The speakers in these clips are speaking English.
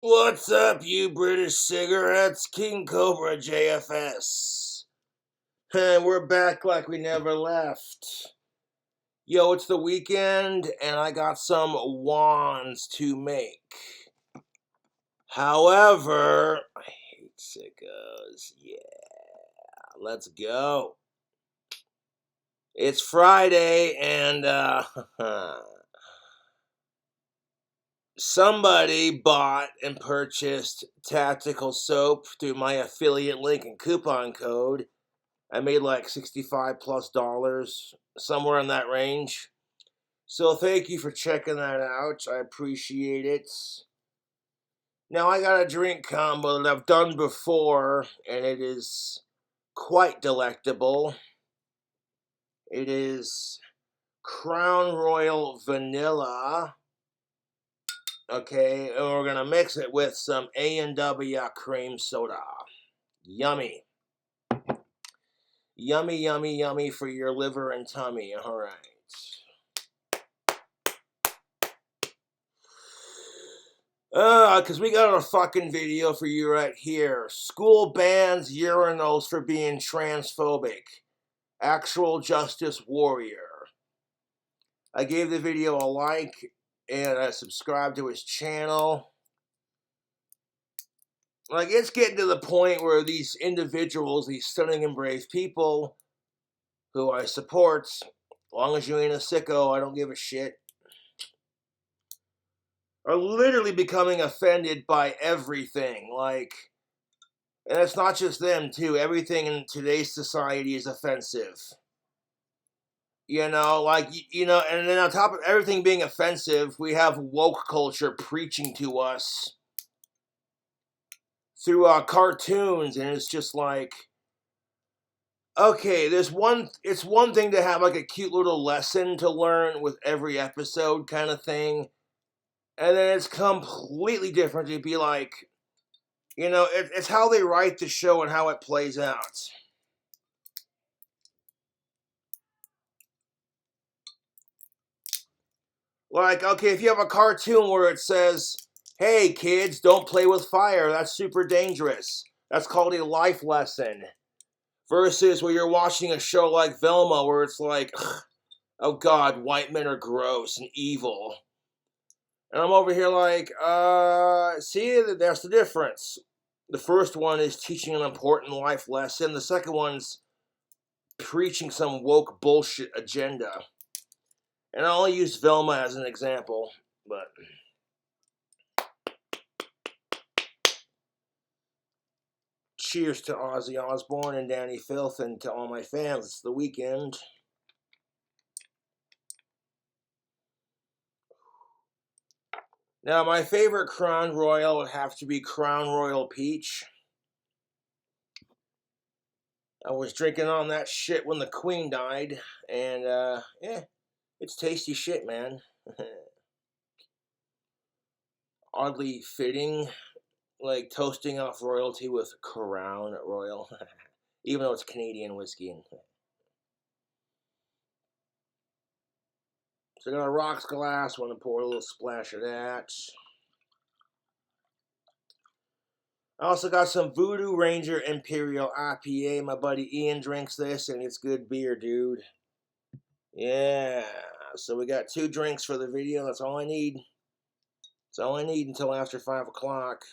What's up, you British cigarettes? King Cobra JFS. And we're back like we never left. Yo, it's the weekend, and I got some wands to make. However, I hate sickos. Yeah, let's go. It's Friday, and somebody bought and purchased tactical soap through my affiliate link and coupon code. I made like $65+, somewhere in that range. So thank you for checking that out. I appreciate it. Now I got a drink combo that I've done before, and it is quite delectable. It is Crown Royal Vanilla. Okay, and we're gonna mix it with some A&W cream soda. Yummy. Yummy, yummy, yummy for your liver and tummy. All right. Because we got a fucking video for you right here. School bans urinals for being transphobic. Actual justice warrior. I gave the video a like and I subscribed to his channel. Like, it's getting to the point where these individuals, these stunning and brave people who I support, as long as you ain't a sicko, I don't give a shit, are literally becoming offended by everything. Like, and it's not just them, too. Everything in today's society is offensive. You know, like, you know, and then on top of everything being offensive, we have woke culture preaching to us through cartoons, and it's just like, okay, it's one thing to have like a cute little lesson to learn with every episode kind of thing, and then it's completely different to be like, you know, it's how they write the show and how it plays out. Like, okay, if you have a cartoon where it says, hey kids, don't play with fire, that's super dangerous, that's called a life lesson. Versus where you're watching a show like Velma where it's like, oh god, white men are gross and evil. And I'm over here like, see, that's the difference. The first one is teaching an important life lesson. The second one's preaching some woke bullshit agenda. And I only use Velma as an example, but cheers to Ozzy Osbourne and Danny Filth and to all my fans. It's the weekend. Now, my favorite Crown Royal would have to be Crown Royal Peach. I was drinking on that shit when the Queen died, and yeah, it's tasty shit, man. Oddly fitting, like toasting off royalty with Crown Royal, even though it's Canadian whiskey. So I got a rocks glass, want to pour a little splash of that. I also got some Voodoo Ranger Imperial IPA. My buddy Ian drinks this, and it's good beer, dude. Yeah, so we got 2 drinks for the video. That's all I need. That's all I need until after 5 o'clock.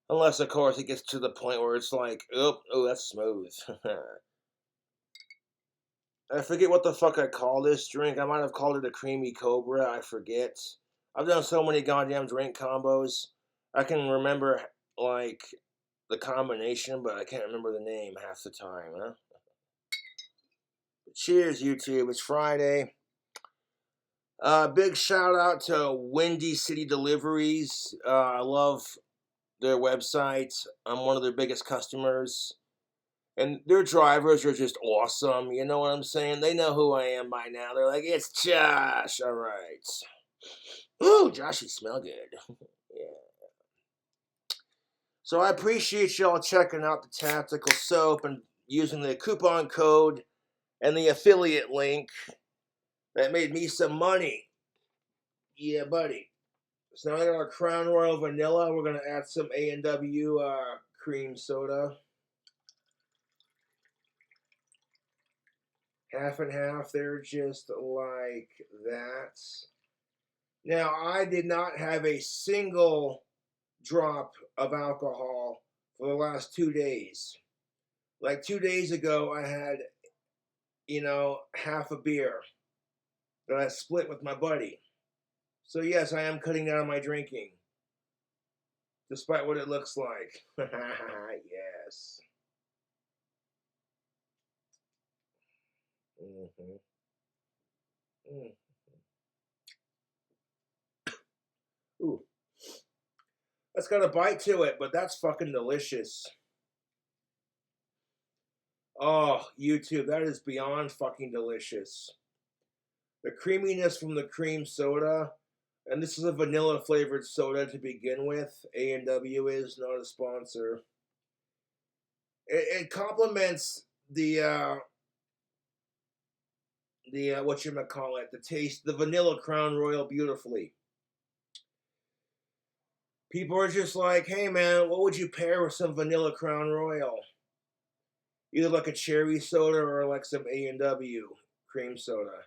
Unless, of course, it gets to the point where it's like, oh, that's smooth. I forget what the fuck I call this drink. I might have called it a Creamy Cobra. I forget. I've done so many goddamn drink combos. I can remember, like, the combination, but I can't remember the name half the time, huh? Cheers, YouTube. It's Friday. Big shout out to Windy City Deliveries. I love their website. I'm one of their biggest customers. And their drivers are just awesome. You know what I'm saying? They know who I am by now. They're like, it's Josh. All right. Ooh, Josh, you smell good. Yeah. So I appreciate y'all checking out the tactical soap and using the coupon code and the affiliate link. That made me some money. Yeah, buddy. So now I got our Crown Royal Vanilla. We're going to add some A&W cream soda. Half and half there, just like that. Now, I did not have a single drop of alcohol for the last 2 days. Like 2 days ago, I had, half a beer that I split with my buddy. So yes, I am cutting down on my drinking, despite what it looks like. Yes. Mm-hmm. Mm. Ooh, that's got a bite to it, but that's fucking delicious. Oh, YouTube, that is beyond fucking delicious. The creaminess from the cream soda, and this is a vanilla flavored soda to begin with. A&W is not a sponsor. It complements the the taste, the vanilla Crown Royal beautifully. People are just like, hey man, what would you pair with some vanilla Crown Royal? Either like a cherry soda or like some A&W cream soda.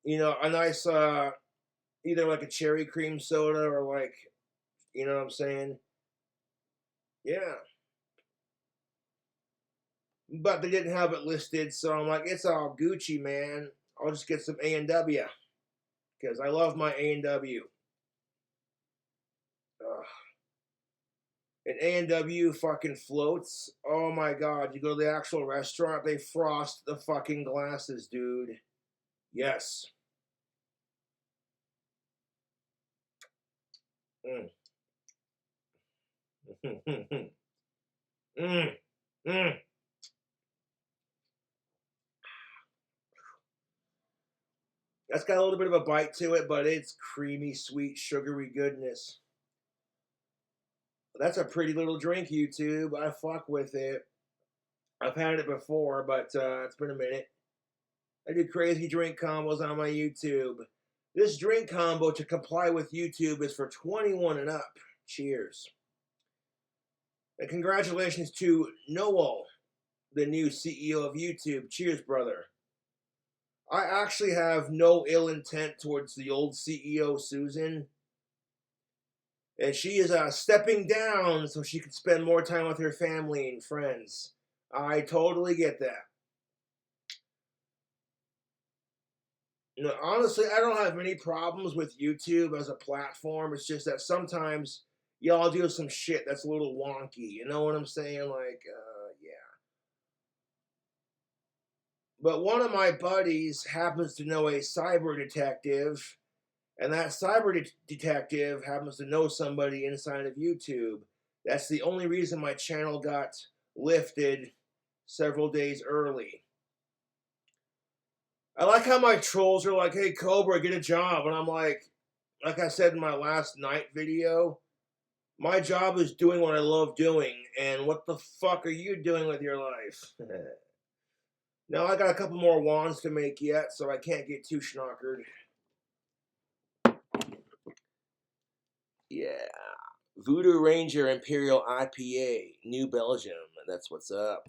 A nice, either like a cherry cream soda or like, you know what I'm saying? Yeah. But they didn't have it listed, so I'm like, it's all Gucci, man. I'll just get some A&W. Because I love my A&W. And A&W fucking floats. Oh my god, you go to the actual restaurant, they frost the fucking glasses, dude. Yes. Mm. mm. Mm. That's got a little bit of a bite to it, but it's creamy, sweet, sugary goodness. That's a pretty little drink, YouTube. I fuck with it. I've had it before, but it's been a minute. I do crazy drink combos on my YouTube. This drink combo to comply with YouTube is for 21 and up. Cheers. And congratulations to Noel, the new CEO of YouTube. Cheers, brother. I actually have no ill intent towards the old CEO, Susan. And she is stepping down so she can spend more time with her family and friends. I totally get that. Honestly, I don't have any problems with YouTube as a platform. It's just that sometimes y'all do some shit that's a little wonky. You know what I'm saying? Like, yeah. But one of my buddies happens to know a cyber detective, and that cyber detective happens to know somebody inside of YouTube. That's the only reason my channel got lifted several days early. I like how my trolls are like, hey, Cobra, get a job. And I'm like I said in my last night video, my job is doing what I love doing. And what the fuck are you doing with your life? Now, I got a couple more wands to make yet, so I can't get too schnockered. Yeah. Voodoo Ranger Imperial IPA, New Belgium. That's what's up.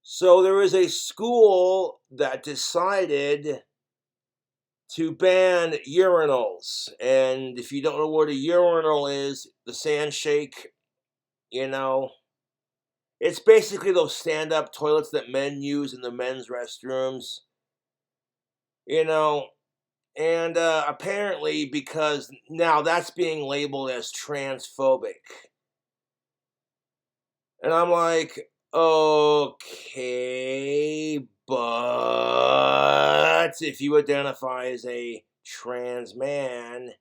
So there is a school that decided to ban urinals. And if you don't know what a urinal is, the sand shake, it's basically those stand-up toilets that men use in the men's restrooms. And apparently because now that's being labeled as transphobic. And I'm like, okay, but if you identify as a trans man,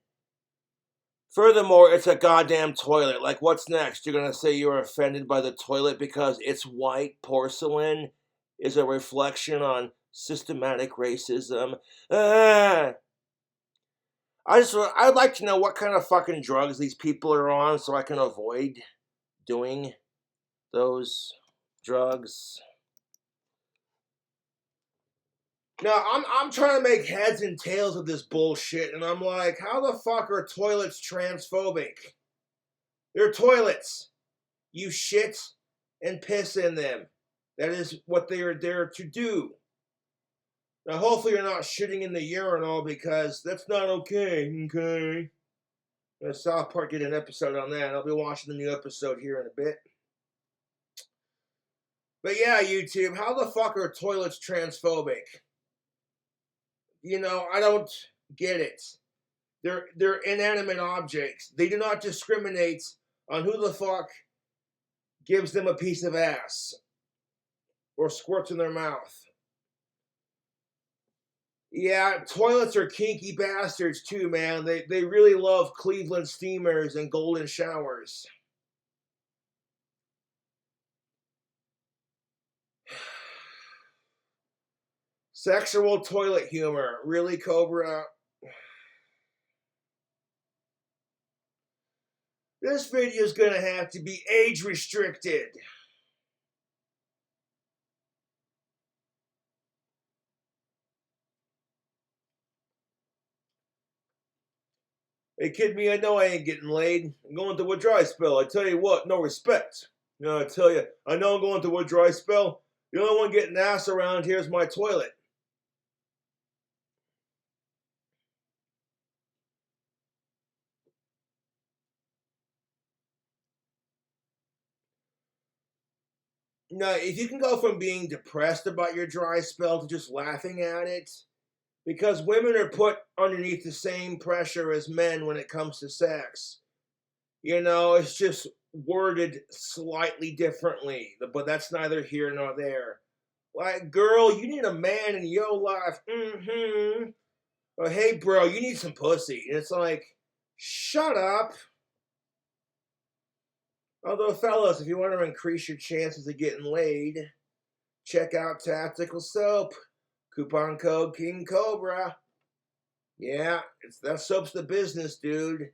furthermore, it's a goddamn toilet. Like, what's next? You're going to say you're offended by the toilet because its white porcelain is a reflection on systematic racism? I'd like to know what kind of fucking drugs these people are on so I can avoid doing those drugs. Now, I'm trying to make heads and tails of this bullshit, and I'm like, how the fuck are toilets transphobic? They're toilets. You shit and piss in them. That is what they are there to do. Now, hopefully you're not shitting in the urinal because that's not okay, okay? South Park did an episode on that. I'll be watching the new episode here in a bit. But yeah, YouTube, how the fuck are toilets transphobic? You know, I don't get it. They're inanimate objects. They do not discriminate on who the fuck gives them a piece of ass or squirts in their mouth. Yeah, toilets are kinky bastards too, man. They really love Cleveland steamers and golden showers. Sexual toilet humor. Really, Cobra? This video is going to have to be age restricted. Hey, kid me, I know I ain't getting laid. I'm going through a dry spell. I tell you what, no respect. You know, I tell you, I know I'm going through a dry spell. The only one getting ass around here is my toilet. Now, if you can go from being depressed about your dry spell to just laughing at it, because women are put underneath the same pressure as men when it comes to sex. You know, it's just worded slightly differently, but that's neither here nor there. Like, girl, you need a man in your life. Mm-hmm. Or, hey, bro, you need some pussy. And it's like, shut up. Although, fellas, if you want to increase your chances of getting laid, check out Tactical Soap. Coupon code KingCobra. Yeah, that soap's the business, dude.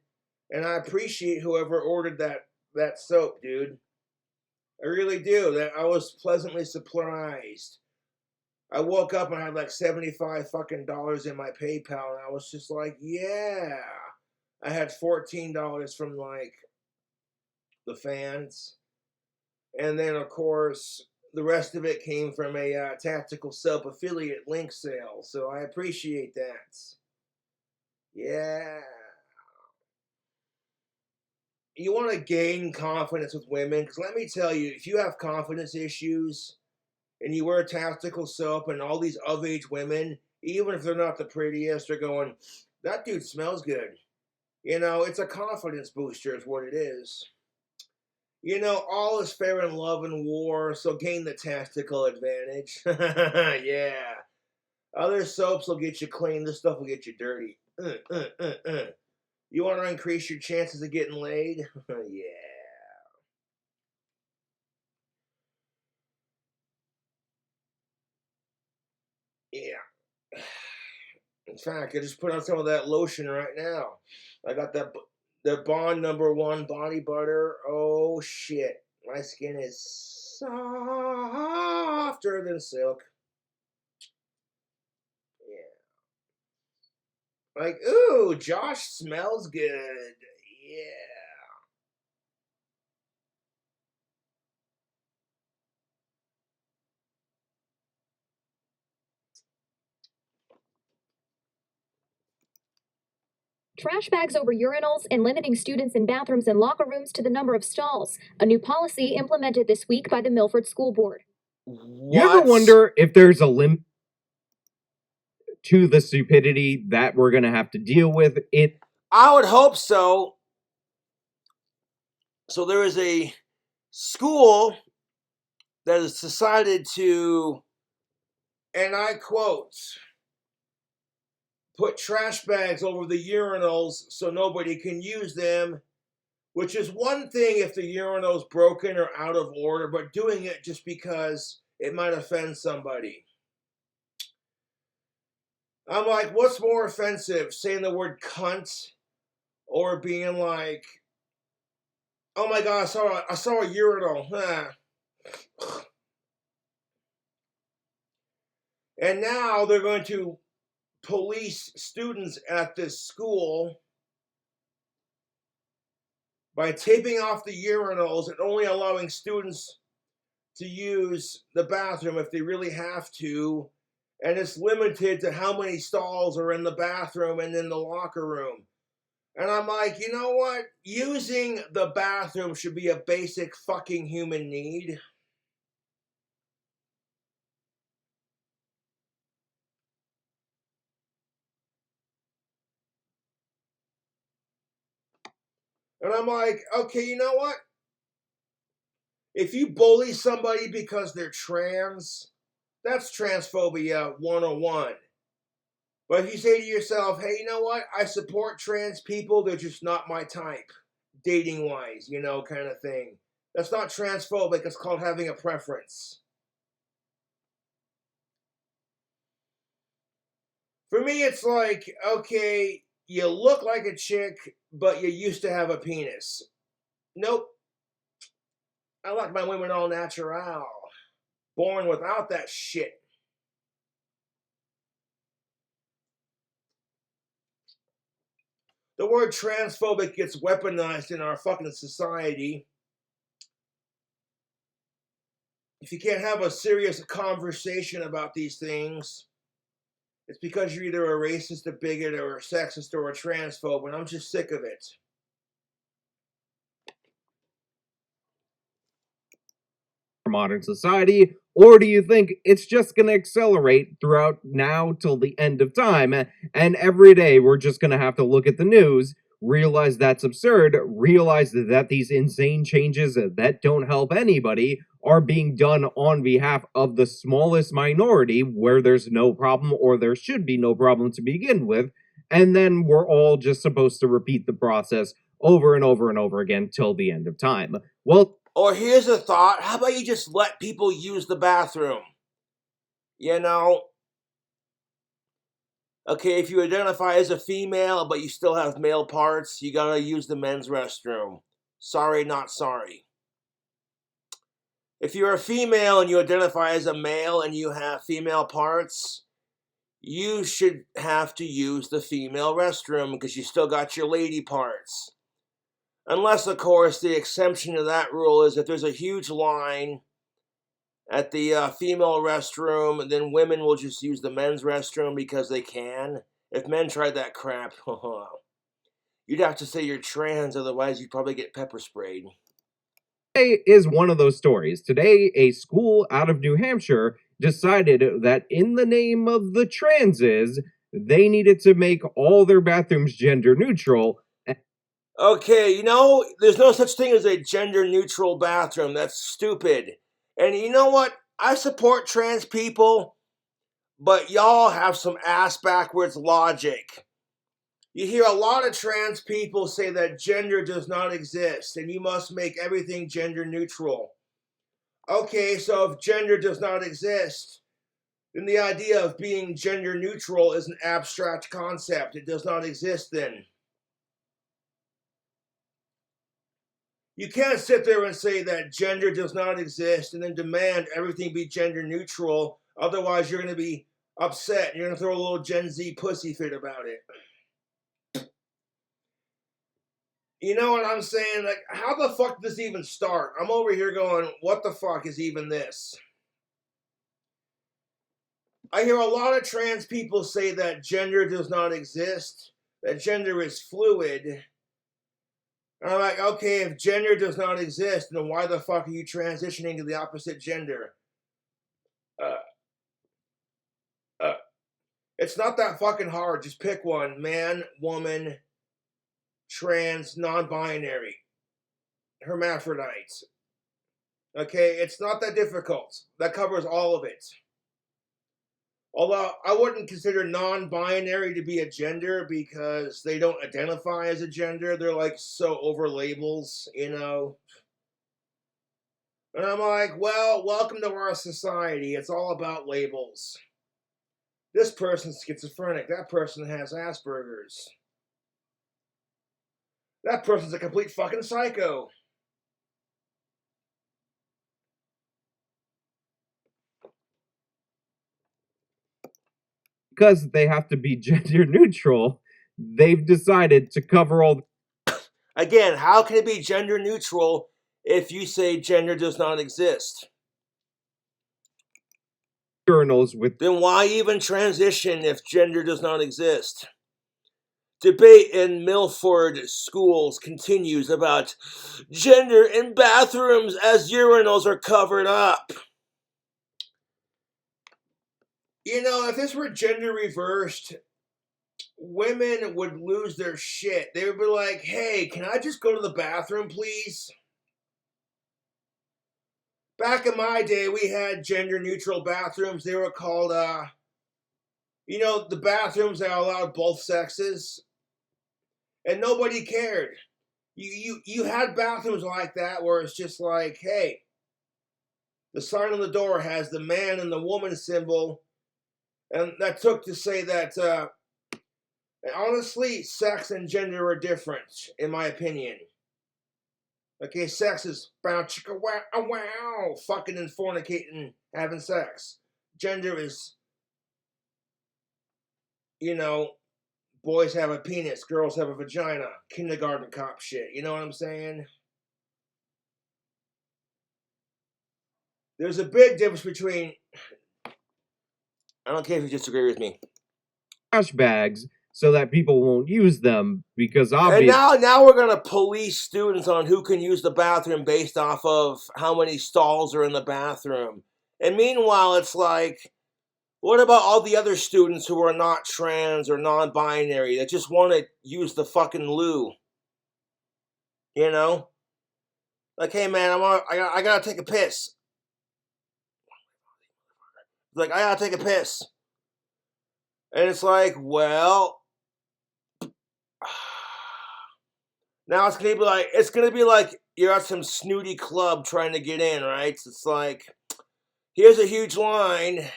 And I appreciate whoever ordered that soap, dude. I really do. That I was pleasantly surprised. I woke up and I had like 75 fucking dollars in my PayPal, and I was just like, yeah. I had $14 from like the fans, and then of course the rest of it came from a Tactical Soap affiliate link sale. So I appreciate that. Yeah. You want to gain confidence with women, because let me tell you, if you have confidence issues and you wear Tactical Soap and all these of-age women, even if they're not the prettiest, they're going, that dude smells good. You know, it's a confidence booster is what it is. You know, all is fair in love and war, so gain the tactical advantage. Yeah. Other soaps will get you clean. This stuff will get you dirty. You want to increase your chances of getting laid? Yeah. Yeah. In fact, I just put on some of that lotion right now. I got that the Bond #1 body butter. Oh shit, my skin is softer than silk. Yeah. Like, ooh, Josh smells good. Yeah. Trash bags over urinals and limiting students in bathrooms and locker rooms to the number of stalls. A new policy implemented this week by the Milford School Board. What? You ever wonder if there's a limit to the stupidity that we're going to have to deal with? I would hope so. So there is a school that has decided to, and I quote, put trash bags over the urinals so nobody can use them, which is one thing if the urinal's broken or out of order, but doing it just because it might offend somebody. I'm like, what's more offensive, saying the word cunt or being like, oh my god, I saw a urinal. And now they're going to police students at this school by taping off the urinals and only allowing students to use the bathroom if they really have to. And it's limited to how many stalls are in the bathroom and in the locker room. And I'm like, you know what? Using the bathroom should be a basic fucking human need. And I'm like, okay, you know what? If you bully somebody because they're trans, that's transphobia 101. But if you say to yourself, hey, you know what? I support trans people, they're just not my type, dating wise, you know, kind of thing. That's not transphobic, it's called having a preference. For me, it's like, okay, you look like a chick, but you used to have a penis. Nope. I like my women all natural. Born without that shit. The word transphobic gets weaponized in our fucking society. If you can't have a serious conversation about these things, it's because you're either a racist, a bigot, or a sexist, or a transphobe, and I'm just sick of it. modern society, or do you think it's just going to accelerate throughout now till the end of time, and every day we're just going to have to look at the news, realize that's absurd, realize that these insane changes that don't help anybody are being done on behalf of the smallest minority where there's no problem, or there should be no problem to begin with, and then we're all just supposed to repeat the process over and over and over again till the end of time? Well, or here's a thought, how about you just let people use the bathroom? You know, okay, if you identify as a female but you still have male parts, you gotta use the men's restroom. Sorry, not sorry. If you're a female and you identify as a male and you have female parts, you should have to use the female restroom because you still got your lady parts. Unless, of course, the exception to that rule is if there's a huge line at the female restroom, then women will just use the men's restroom because they can. If men tried that crap, you'd have to say you're trans, otherwise you'd probably get pepper sprayed. Today is one of those stories. Today, a school out of New Hampshire decided that in the name of the transes, they needed to make all their bathrooms gender neutral. Okay, you know, there's no such thing as a gender neutral bathroom. That's stupid. And you know what? I support trans people, but y'all have some ass backwards logic. You hear a lot of trans people say that gender does not exist and you must make everything gender neutral. Okay, so if gender does not exist, then the idea of being gender neutral is an abstract concept. It does not exist then. You can't sit there and say that gender does not exist and then demand everything be gender neutral. Otherwise, you're going to be upset. You're going to throw a little Gen Z pussy fit about it. You know what I'm saying? Like, how the fuck does this even start? I'm over here going, what the fuck is even this? I hear a lot of trans people say that gender does not exist, that gender is fluid. And I'm like, okay, if gender does not exist, then why the fuck are you transitioning to the opposite gender? It's not that fucking hard. Just pick one. Man, woman, trans, non-binary, hermaphrodites. Okay, it's not that difficult. That covers all of it. Although I wouldn't consider non-binary to be a gender because they don't identify as a gender. They're like so over labels, you know. And I'm like, well, welcome to our society. It's all about labels. This person's schizophrenic. That person has Asperger's. That person's a complete fucking psycho. because they have to be gender neutral, they've decided to cover all. Again, how can it be gender neutral if you say gender does not exist? Urinals with. Then why even transition if gender does not exist? Debate in Milford schools continues about gender in bathrooms as urinals are covered up. You know, if this were gender reversed, women would lose their shit. They would be like, hey, can I just go to the bathroom, please? Back in my day, we had gender neutral bathrooms. They were called, the bathrooms that allowed both sexes. And nobody cared. You had bathrooms like that where it's just like, hey, the sign on the door has the man and the woman symbol. And that took to say that, honestly, sex and gender are different, in my opinion. Okay, sex is bow chicka wow, wow, fucking and fornicating, having sex. Gender is, boys have a penis, girls have a vagina, kindergarten cop shit. You know what I'm saying? There's a big difference between, I don't care if you disagree with me. Trash bags so that people won't use them because obviously. And now we're gonna police students on who can use the bathroom based off of how many stalls are in the bathroom. And meanwhile, it's like, what about all the other students who are not trans or non-binary that just want to use the fucking loo? You know? Like, hey man, I gotta take a piss. Like, I gotta take a piss. And it's like, well, now it's gonna be like you're at some snooty club trying to get in, right? It's like, here's a huge line.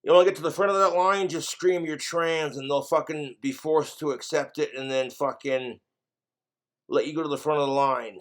You want to get to the front of that line, just scream you're trans, and they'll fucking be forced to accept it, and then fucking let you go to the front of the line.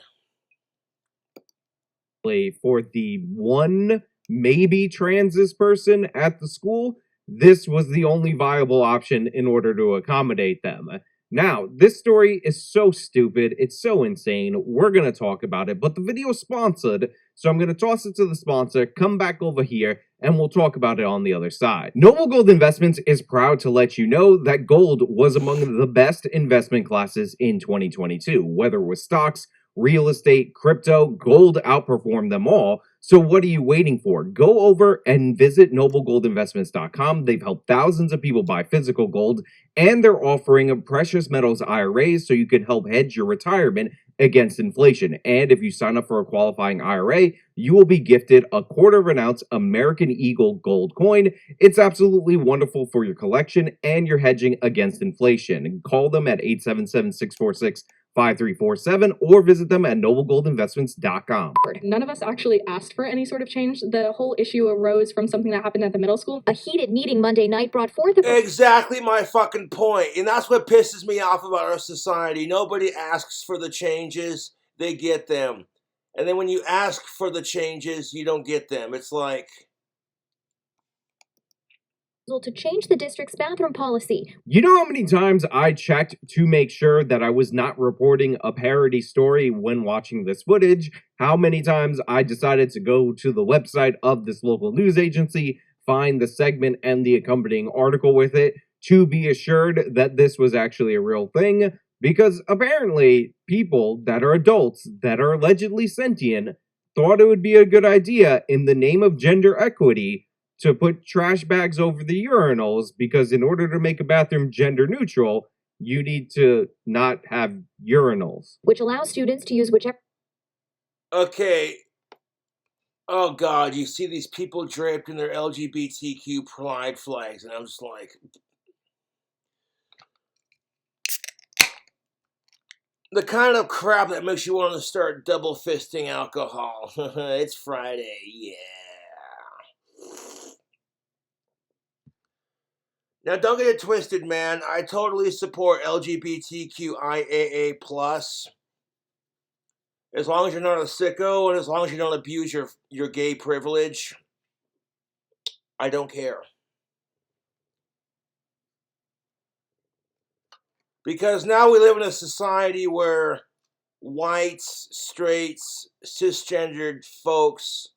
For the one maybe transist person at the school, this was the only viable option in order to accommodate them. Now, this story is so stupid, it's so insane, we're gonna talk about it, but the video is sponsored, so I'm gonna toss it to the sponsor, come back over here, and we'll talk about it on the other side. Noble Gold Investments is proud to let you know that gold was among the best investment classes in 2022, whether it was stocks, real estate, crypto, gold outperformed them all. So what are you waiting for? Go over and visit noblegoldinvestments.com. They've helped thousands of people buy physical gold, and they're offering precious metals IRAs so you can help hedge your retirement against inflation. And if you sign up for a qualifying IRA, you will be gifted a 1/4 ounce American Eagle gold coin. It's absolutely wonderful for your collection and your hedging against inflation. Call them at 877-646-5347 or visit them at noblegoldinvestments.com. None of us actually asked for any sort of change. The whole issue arose from something that happened at the middle school. A heated meeting Monday night brought forth a... Exactly my fucking point. And that's what pisses me off about our society. Nobody asks for the changes, they get them. And then when you ask for the changes, you don't get them. It's like... to change the district's bathroom policy. You know how many times I checked to make sure that I was not reporting a parody story when watching this footage? How many times I decided to go to the website of this local news agency, find the segment and the accompanying article with it, to be assured that this was actually a real thing? Because apparently, people that are adults, that are allegedly sentient, thought it would be a good idea in the name of gender equity to put trash bags over the urinals, because in order to make a bathroom gender neutral, you need to not have urinals. Which allows students to use whichever... Okay. Oh God, you see these people draped in their LGBTQ pride flags, and I'm just like... The kind of crap that makes you want to start double fisting alcohol. It's Friday, yeah. Now, don't get it twisted, man. I totally support LGBTQIAA+. As long as you're not a sicko and as long as you don't abuse your gay privilege, I don't care. Because now we live in a society where whites, straights, cisgendered folks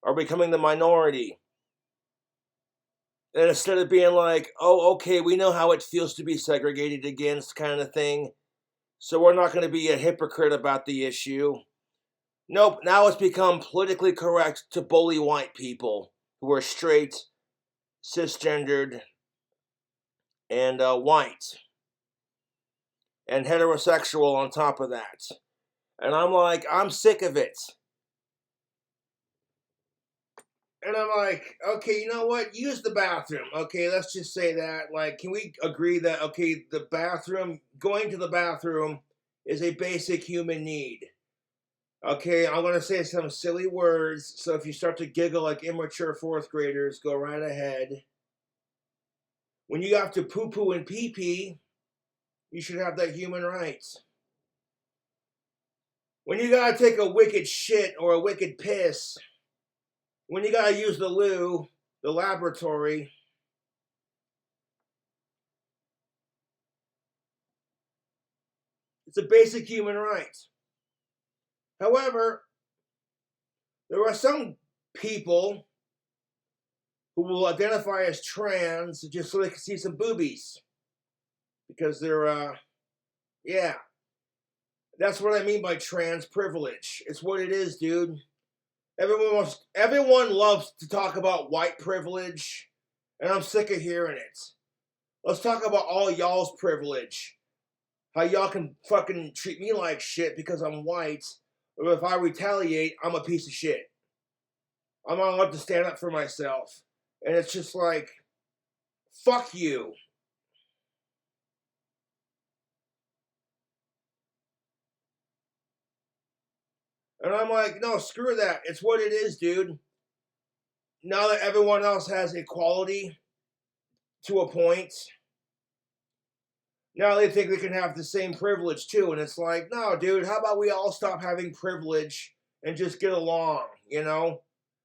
are becoming the minority. And instead of being like, oh, okay, we know how it feels to be segregated against kind of thing, so we're not going to be a hypocrite about the issue. Nope, now it's become politically correct to bully white people who are straight, cisgendered, and white. And heterosexual on top of that. And I'm like, I'm sick of it. And I'm like, okay, you know what? Use the bathroom. Okay, let's just say that. Like, can we agree that, okay, the bathroom, going to the bathroom is a basic human need? Okay, I'm going to say some silly words, so if you start to giggle like immature fourth graders, go right ahead. When you have to poo-poo and pee-pee, you should have that human rights. When you gotta take a wicked shit or a wicked piss, when you gotta use the loo, the laboratory, it's a basic human right. However, there are some people who will identify as trans just so they can see some boobies. Because they're, yeah. That's what I mean by trans privilege. It's what it is, dude. Everyone loves to talk about white privilege, and I'm sick of hearing it. Let's talk about all y'all's privilege. How y'all can fucking treat me like shit because I'm white, or if I retaliate, I'm a piece of shit. I'm not allowed to stand up for myself. And it's just like, fuck you. And I'm like, no, screw that. It's what it is, dude. Now that everyone else has equality to a point, now they think they can have the same privilege too. And it's like, no, dude, how about we all stop having privilege and just get along, you know?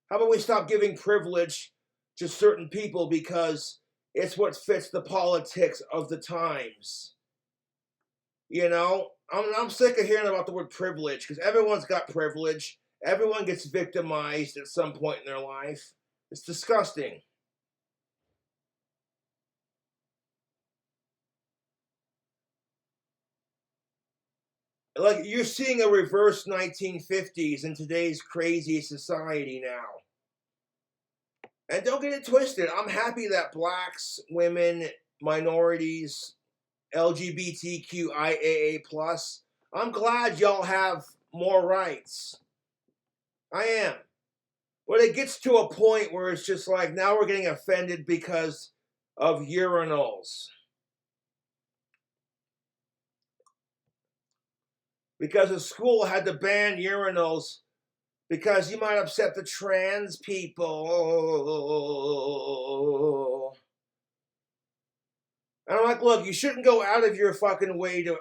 How about we stop giving privilege to certain people because it's what fits the politics of the times? You know? I'm sick of hearing about the word privilege because everyone's got privilege. Everyone gets victimized at some point in their life. It's disgusting. Like, you're seeing a reverse 1950s in today's crazy society now. And don't get it twisted. I'm happy that blacks, women, minorities, LGBTQIAA+, I'm glad y'all have more rights. I am. But it gets to a point where it's just like, now we're getting offended because of urinals. Because the school had to ban urinals because you might upset the trans people. And I'm like, look, you shouldn't go out of your fucking way to,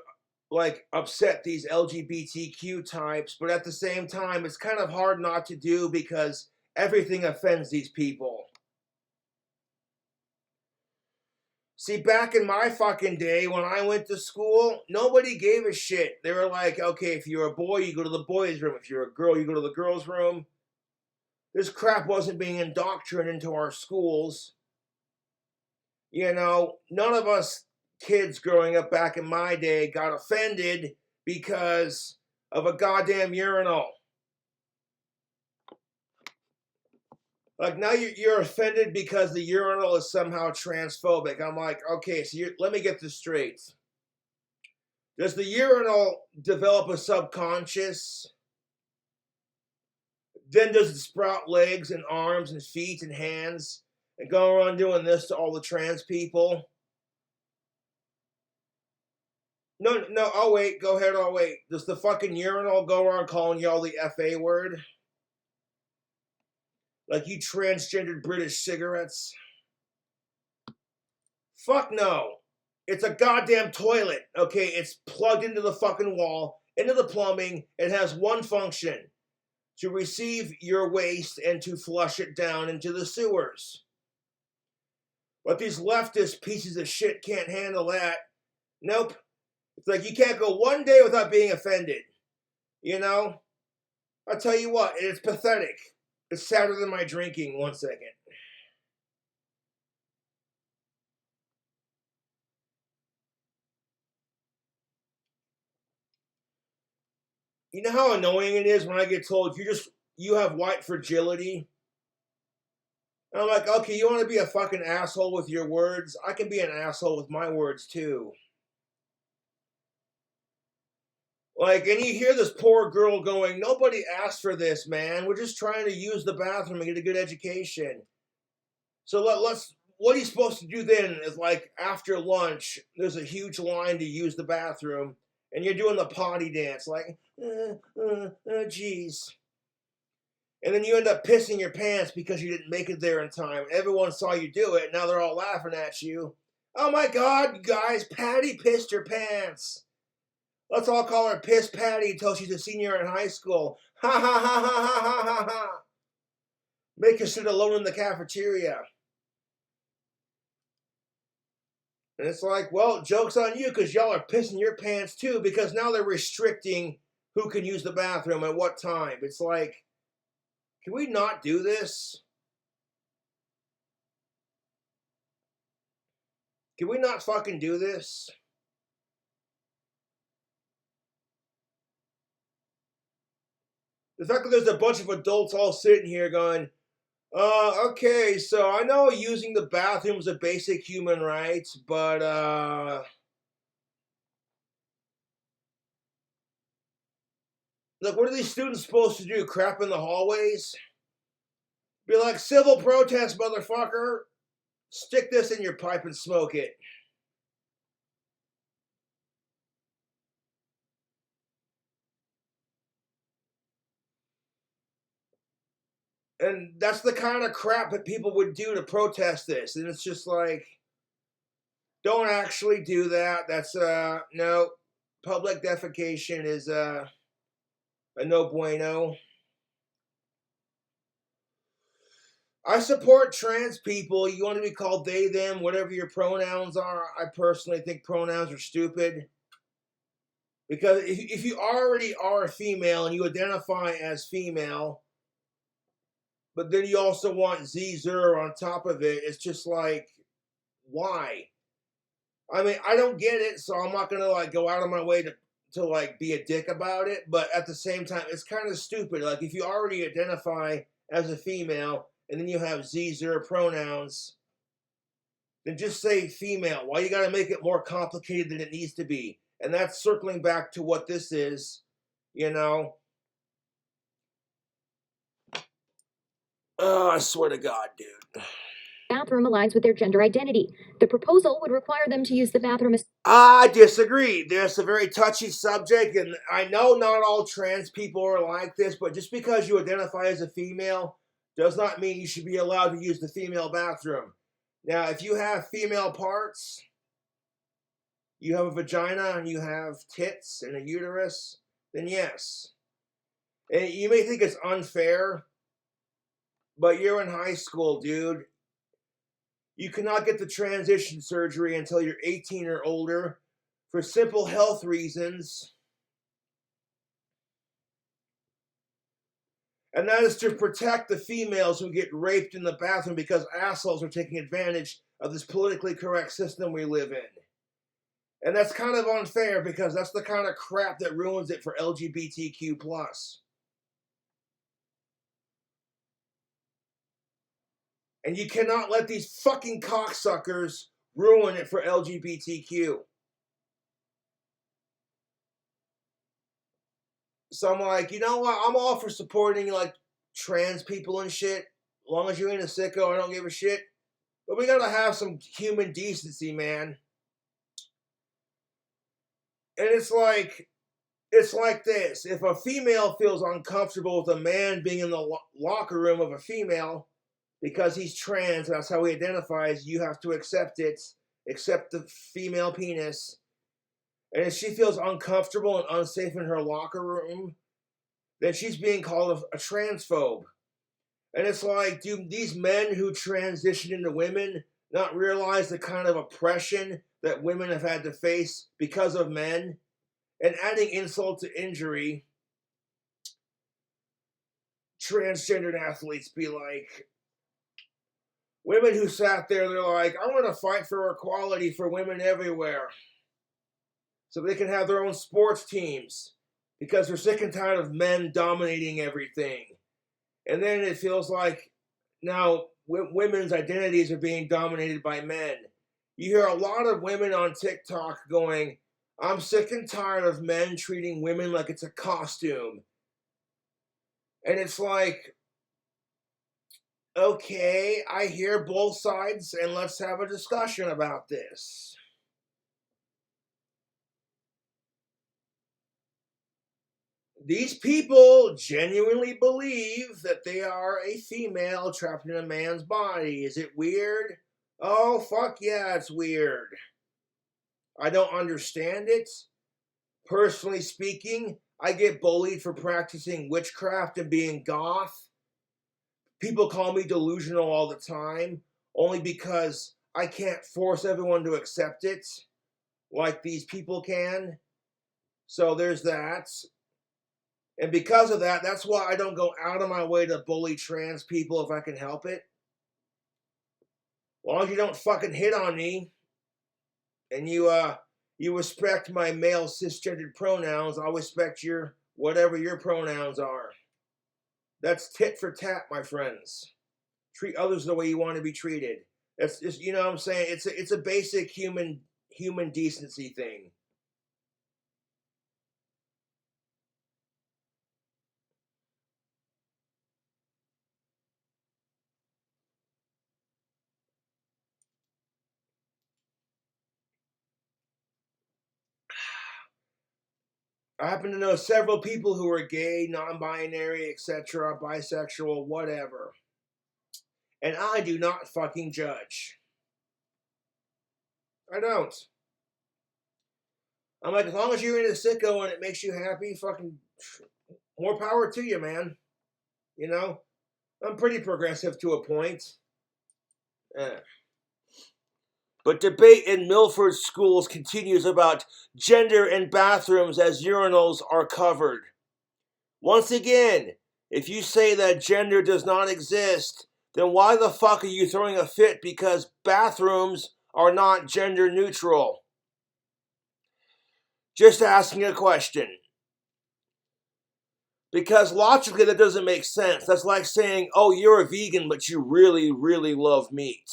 like, upset these LGBTQ types, but at the same time, it's kind of hard not to do because everything offends these people. See, back in my fucking day, when I went to school, nobody gave a shit. They were like, okay, if you're a boy, you go to the boys' room. If you're a girl, you go to the girls' room. This crap wasn't being indoctrinated into our schools. You know, none of us kids growing up back in my day got offended because of a goddamn urinal. Like, now you're offended because the urinal is somehow transphobic. I'm like, okay, so let me get this straight. Does the urinal develop a subconscious? Then does it sprout legs and arms and feet and hands and go around doing this to all the trans people? No, I'll wait. Go ahead, I'll wait. Does the fucking urinal go around calling y'all the FA word? Like you transgendered British cigarettes? Fuck no. It's a goddamn toilet, okay? It's plugged into the fucking wall, into the plumbing. It has one function: to receive your waste and to flush it down into the sewers. But these leftist pieces of shit can't handle that. Nope. It's like you can't go one day without being offended. You know? I'll tell you what, it's pathetic. It's sadder than my drinking. 1 second. You know how annoying it is when I get told you have white fragility? And I'm like, okay, you want to be a fucking asshole with your words? I can be an asshole with my words too. Like, and you hear this poor girl going, nobody asked for this, man. We're just trying to use the bathroom and get a good education. So what he's supposed to do then is, like, after lunch, there's a huge line to use the bathroom, and you're doing the potty dance, like, geez. And then you end up pissing your pants because you didn't make it there in time. Everyone saw you do it. Now they're all laughing at you. Oh my God, you guys, Patty pissed her pants. Let's all call her Piss Patty until she's a senior in high school. Ha ha ha ha ha ha ha ha. Make her sit alone in the cafeteria. And it's like, well, joke's on you because y'all are pissing your pants too, because now they're restricting who can use the bathroom at what time. It's like, can we not do this? Can we not fucking do this? The fact that there's a bunch of adults all sitting here going, okay, so I know using the bathroom is a basic human right, but, look, what are these students supposed to do? Crap in the hallways? Be like, civil protest, motherfucker. Stick this in your pipe and smoke it. And that's the kind of crap that people would do to protest this. And it's just like, don't actually do that. That's, no. Public defecation is, a no bueno. I support trans people. You want to be called they, them, whatever your pronouns are. I personally think pronouns are stupid. Because if you already are a female and you identify as female, but then you also want Z0 on top of it, it's just like, why? I mean, I don't get it, so I'm not going to, like, go out of my way to like, be a dick about it. But at the same time, it's kind of stupid. Like, if you already identify as a female, and then you have Z0 pronouns, then just say female. Why you gotta make it more complicated than it needs to be? And that's circling back to what this is, you know. Oh, I swear to God, dude. Bathroom aligns with their gender identity. The proposal would require them to use the bathroom as... I disagree. This is a very touchy subject, and I know not all trans people are like this, but just because you identify as a female does not mean you should be allowed to use the female bathroom. Now, if you have female parts, you have a vagina and you have tits and a uterus, then yes. And you may think it's unfair, but you're in high school, dude. You cannot get the transition surgery until you're 18 or older for simple health reasons. And that is to protect the females who get raped in the bathroom because assholes are taking advantage of this politically correct system we live in. And that's kind of unfair because that's the kind of crap that ruins it for LGBTQ+. And you cannot let these fucking cocksuckers ruin it for LGBTQ. So I'm like, you know what? I'm all for supporting, like, trans people and shit. As long as you ain't a sicko, I don't give a shit. But we gotta have some human decency, man. And it's like this. If a female feels uncomfortable with a man being in the locker room of a female because he's trans, that's how he identifies, you have to accept it. Accept the female penis. And if she feels uncomfortable and unsafe in her locker room, then she's being called a transphobe. And it's like, do these men who transition into women not realize the kind of oppression that women have had to face because of men. And adding insult to injury, transgendered athletes be like, women who sat there, they're like, I want to fight for equality for women everywhere. So they can have their own sports teams. Because they're sick and tired of men dominating everything. And then it feels like now women's identities are being dominated by men. You hear a lot of women on TikTok going, I'm sick and tired of men treating women like it's a costume. And it's like, okay, I hear both sides and let's have a discussion about this. These people genuinely believe that they are a female trapped in a man's body. Is it weird? Oh, fuck yeah, it's weird. I don't understand it. Personally speaking, I get bullied for practicing witchcraft and being goth. People call me delusional all the time, only because I can't force everyone to accept it like these people can. So there's that. And because of that, that's why I don't go out of my way to bully trans people if I can help it. As long as you don't fucking hit on me and you respect my male cisgendered pronouns, I'll respect your whatever your pronouns are. That's tit for tat, my friends. Treat others the way you want to be treated. That's just, you know what I'm saying? It's a basic human decency thing. I happen to know several people who are gay, non-binary, etc., bisexual, whatever. And I do not fucking judge. I don't. I'm like, as long as you're into sicko and it makes you happy, fucking more power to you, man. You know? I'm pretty progressive to a point. But debate in Milford schools continues about gender in bathrooms as urinals are covered. Once again, if you say that gender does not exist, then why the fuck are you throwing a fit because bathrooms are not gender neutral? Just asking a question. Because logically that doesn't make sense. That's like saying, oh, you're a vegan, but you really, really love meat.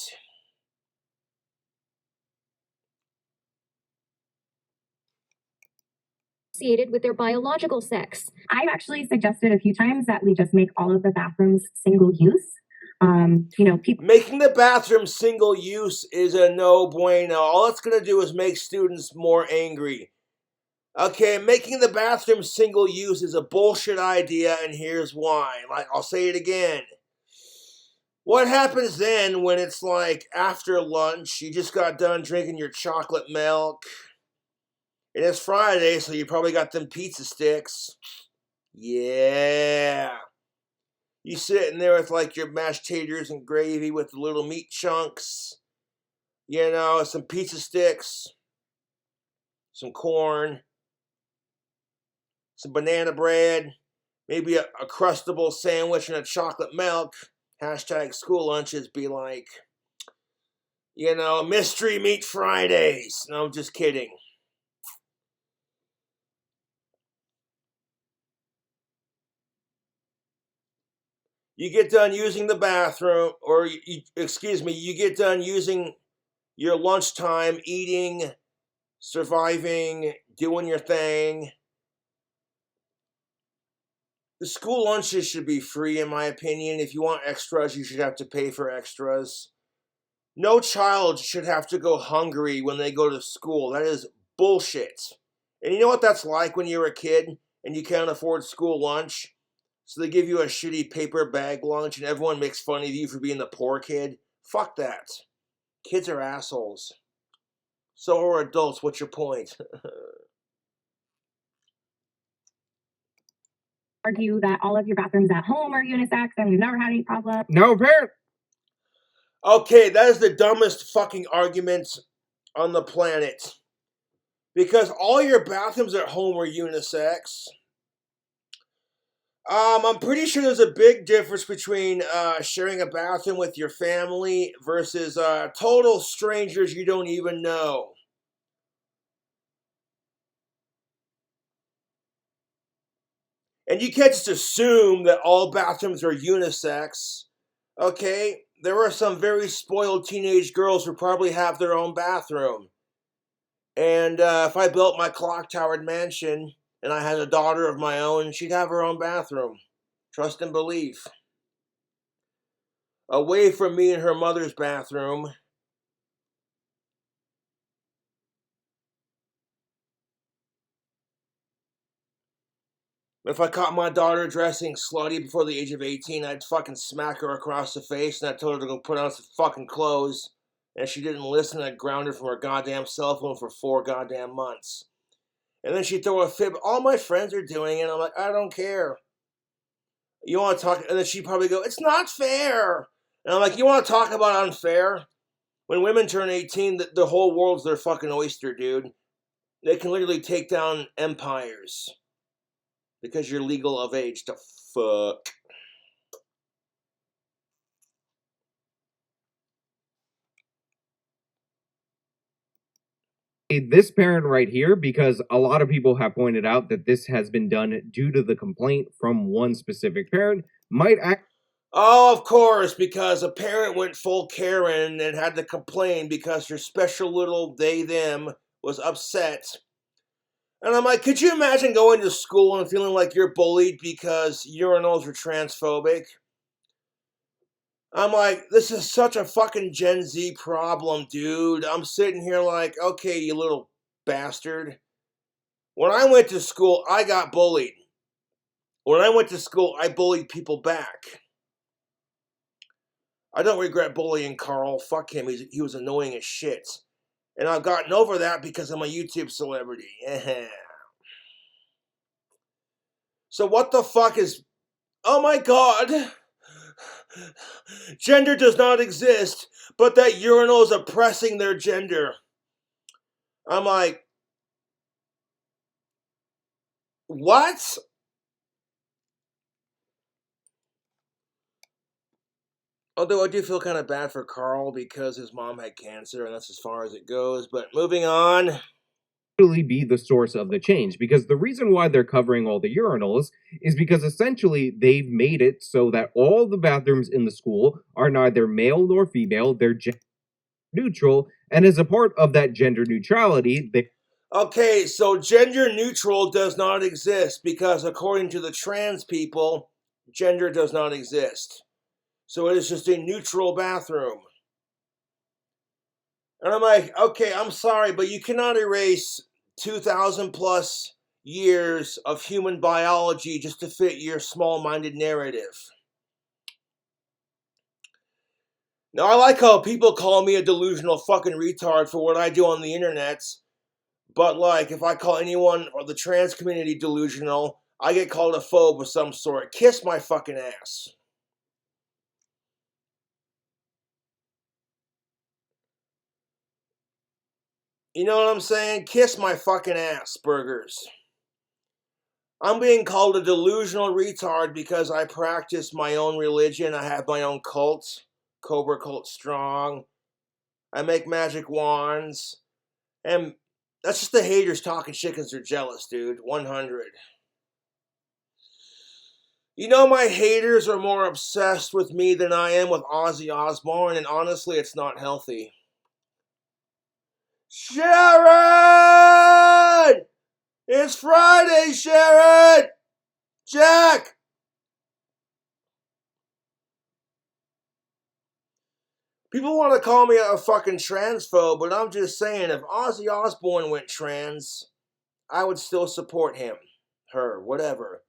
Associated with their biological sex. I've actually suggested a few times that we just make all of the bathrooms single use. Making the bathroom single use is a no bueno. All it's going to do is make students more angry. Okay, making the bathroom single use is a bullshit idea, and here's why. Like, I'll say it again. What happens then when it's like after lunch, you just got done drinking your chocolate milk, and it's Friday, so you probably got them pizza sticks. Yeah. You sitting there with like your mashed taters and gravy with the little meat chunks, you know, some pizza sticks, some corn, some banana bread, maybe a crustable sandwich and a chocolate milk. Hashtag school lunches be like, you know, mystery meat Fridays. No, I'm just kidding. You get done using the bathroom, or you get done using your lunchtime, eating, surviving, doing your thing. The school lunches should be free, in my opinion. If you want extras, you should have to pay for extras. No child should have to go hungry when they go to school. That is bullshit. And you know what that's like when you're a kid and you can't afford school lunch? So they give you a shitty paper bag lunch and everyone makes fun of you for being the poor kid? Fuck that. Kids are assholes. So are adults. What's your point? Argue that all of your bathrooms at home are unisex and we've never had any problems. No, parent. Okay, that is the dumbest fucking argument on the planet. Because all your bathrooms at home are unisex. I'm pretty sure there's a big difference between sharing a bathroom with your family versus total strangers you don't even know. And you can't just assume that all bathrooms are unisex. Okay? There are some very spoiled teenage girls who probably have their own bathroom. And if I built my clock-towered mansion and I had a daughter of my own, she'd have her own bathroom. Trust and believe. Away from me and her mother's bathroom. If I caught my daughter dressing slutty before the age of 18, I'd fucking smack her across the face and I told her to go put on some fucking clothes. And she didn't listen, I'd ground her from her goddamn cell phone for 4 goddamn months. And then she'd throw a fib. All my friends are doing it. And I'm like, I don't care. You want to talk? And then she'd probably go, it's not fair. And I'm like, you want to talk about unfair? When women turn 18, the whole world's their fucking oyster, dude. They can literally take down empires. Because you're legal of age to fuck. This parent right here, because a lot of people have pointed out that this has been done due to the complaint from one specific parent, might act. Oh, of course, because a parent went full Karen and had to complain because her special little they-them was upset. And I'm like, could you imagine going to school and feeling like you're bullied because urinals are transphobic? I'm like, this is such a fucking Gen Z problem, dude. I'm sitting here like, okay, you little bastard. When I went to school, I got bullied. When I went to school, I bullied people back. I don't regret bullying Carl. Fuck him. He was annoying as shit. And I've gotten over that because I'm a YouTube celebrity. So what the fuck is... Oh my god! Gender does not exist, but that urinal is oppressing their gender. I'm like... What? Although I do feel kind of bad for Carl because his mom had cancer and that's as far as it goes. But moving on... Really be the source of the change, because the reason why they're covering all the urinals is because essentially they've made it so that all the bathrooms in the school are neither male nor female, they're gender neutral, and as a part of that gender neutrality, they... Okay, so gender neutral does not exist because according to the trans people, gender does not exist. So it is just a neutral bathroom. And I'm like, okay, I'm sorry, but you cannot erase 2,000 plus years of human biology just to fit your small-minded narrative. Now, I like how people call me a delusional fucking retard for what I do on the internet, but like, if I call anyone or the trans community delusional, I get called a phobe of some sort. Kiss my fucking ass. You know what I'm saying? Kiss my fucking ass, burgers. I'm being called a delusional retard because I practice my own religion. I have my own cult. Cobra Cult Strong. I make magic wands. And that's just the haters talking shit because they're jealous, dude. 100. You know, my haters are more obsessed with me than I am with Ozzy Osbourne, and honestly, it's not healthy. Sharon! It's Friday, Sharon! Jack! People want to call me a fucking transphobe, but I'm just saying, if Ozzy Osbourne went trans, I would still support him, her, whatever.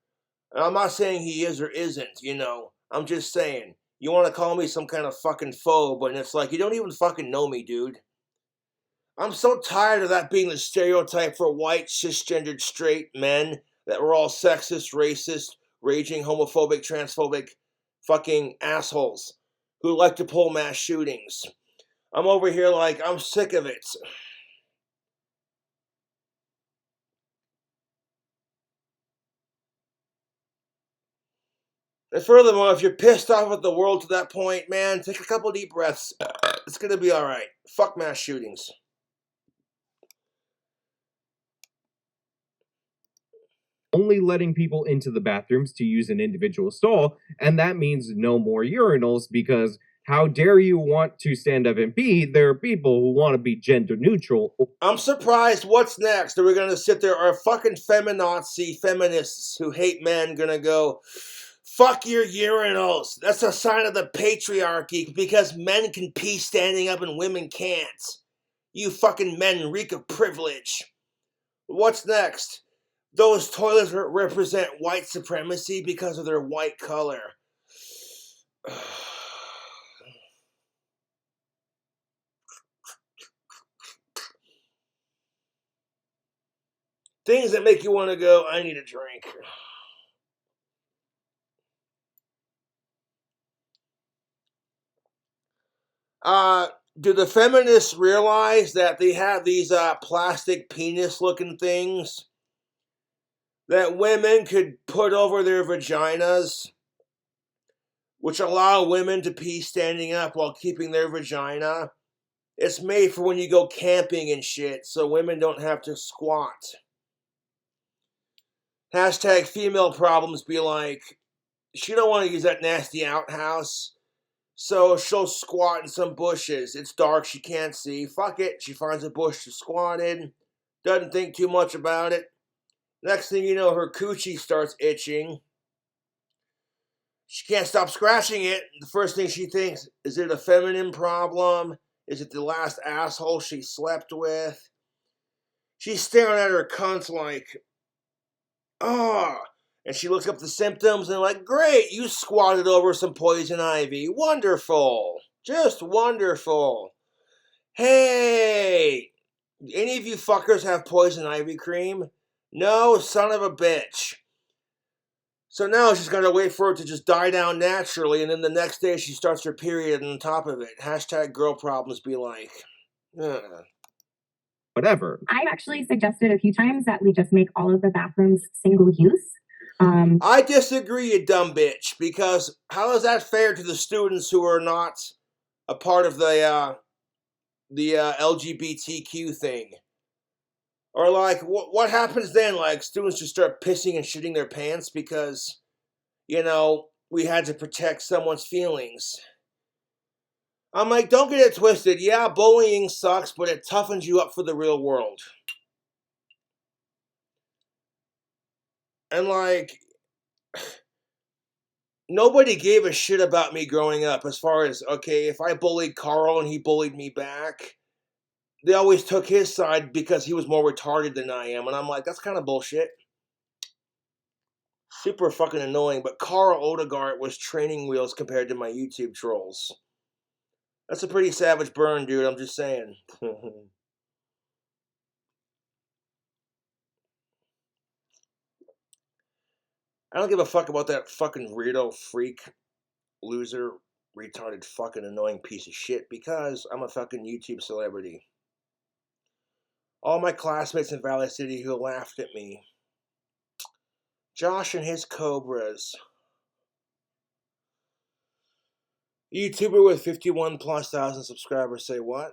And I'm not saying he is or isn't, you know. I'm just saying, you want to call me some kind of fucking phobe, and it's like, you don't even fucking know me, dude. I'm so tired of that being the stereotype for white, cisgendered, straight men, that we're all sexist, racist, raging, homophobic, transphobic fucking assholes who like to pull mass shootings. I'm over here like, I'm sick of it. And furthermore, if you're pissed off at the world to that point, man, take a couple deep breaths. It's gonna be alright. Fuck mass shootings. Only letting people into the bathrooms to use an individual stall, and that means no more urinals, because how dare you want to stand up and pee? There are people who want to be gender neutral. I'm surprised. What's next? Are we gonna sit there? Are fucking feminazi feminists who hate men gonna go, fuck your urinals? That's a sign of the patriarchy because men can pee standing up and women can't. You fucking men reek of privilege. What's next? Those toilets represent white supremacy because of their white color. Things that make you want to go, I need a drink. Do the feminists realize that they have these plastic penis-looking things that women could put over their vaginas, which allow women to pee standing up while keeping their vagina? It's made for when you go camping and shit, so women don't have to squat. Hashtag female problems be like, she don't want to use that nasty outhouse, so she'll squat in some bushes. It's dark, she can't see. Fuck it, she finds a bush to squat in, doesn't think too much about it. Next thing you know, her coochie starts itching. She can't stop scratching it. The first thing she thinks, is it a feminine problem? Is it the last asshole she slept with? She's staring at her cunt like, oh. And she looks up the symptoms and like, great, you squatted over some poison ivy. Wonderful. Just wonderful. Hey, any of you fuckers have poison ivy cream? No, son of a bitch. So now she's got to wait for it to just die down naturally, and then the next day she starts her period on top of it. Hashtag girl problems be like. Whatever. I've actually suggested a few times that we just make all of the bathrooms single use. I disagree, you dumb bitch, because how is that fair to the students who are not a part of the LGBTQ thing? Or like, what happens then? Like, students just start pissing and shitting their pants because, you know, we had to protect someone's feelings. I'm like, don't get it twisted. Yeah, bullying sucks, but it toughens you up for the real world. And like, nobody gave a shit about me growing up as far as, okay, if I bullied Carl and he bullied me back, they always took his side because he was more retarded than I am. And I'm like, that's kind of bullshit. Super fucking annoying, but Carl Odegaard was training wheels compared to my YouTube trolls. That's a pretty savage burn, dude, I'm just saying. I don't give a fuck about that fucking weirdo, freak, loser, retarded, fucking annoying piece of shit because I'm a fucking YouTube celebrity. All my classmates in Valley City who laughed at me. Josh and his cobras. YouTuber with 51,000+ subscribers say what?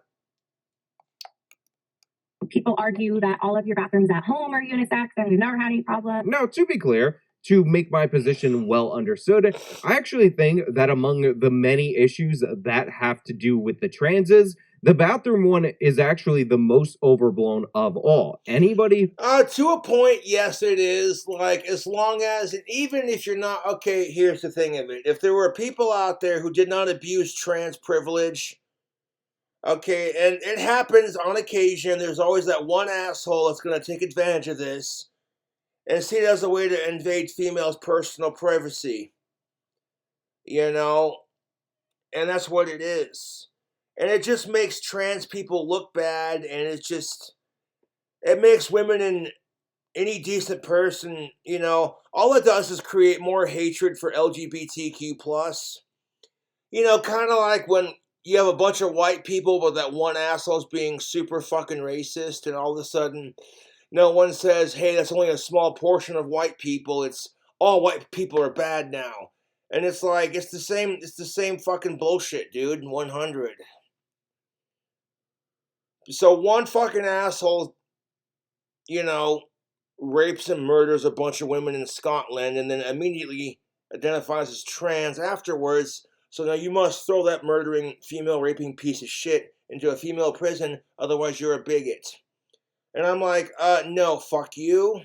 People argue that all of your bathrooms at home are unisex and we've never had any problem. Now, to be clear, to make my position well understood, I actually think that among the many issues that have to do with the transes, the bathroom one is actually the most overblown of all. Anybody? To a point, yes, it is. Like, as long as, even if you're not, okay, here's the thing of it. If there were people out there who did not abuse trans privilege, okay, and it happens on occasion, there's always that one asshole that's going to take advantage of this and see it as a way to invade females' personal privacy. You know? And that's what it is. And it just makes trans people look bad, and it makes women and any decent person, you know, all it does is create more hatred for LGBTQ+. You know, kind of like when you have a bunch of white people, but that one asshole's being super fucking racist, and all of a sudden, no one says, hey, that's only a small portion of white people, it's all white people are bad now. And it's like, it's the same fucking bullshit, dude, 100. So one fucking asshole, you know, rapes and murders a bunch of women in Scotland and then immediately identifies as trans afterwards. So now you must throw that murdering, female raping piece of shit into a female prison, otherwise you're a bigot. And I'm like, no, fuck you.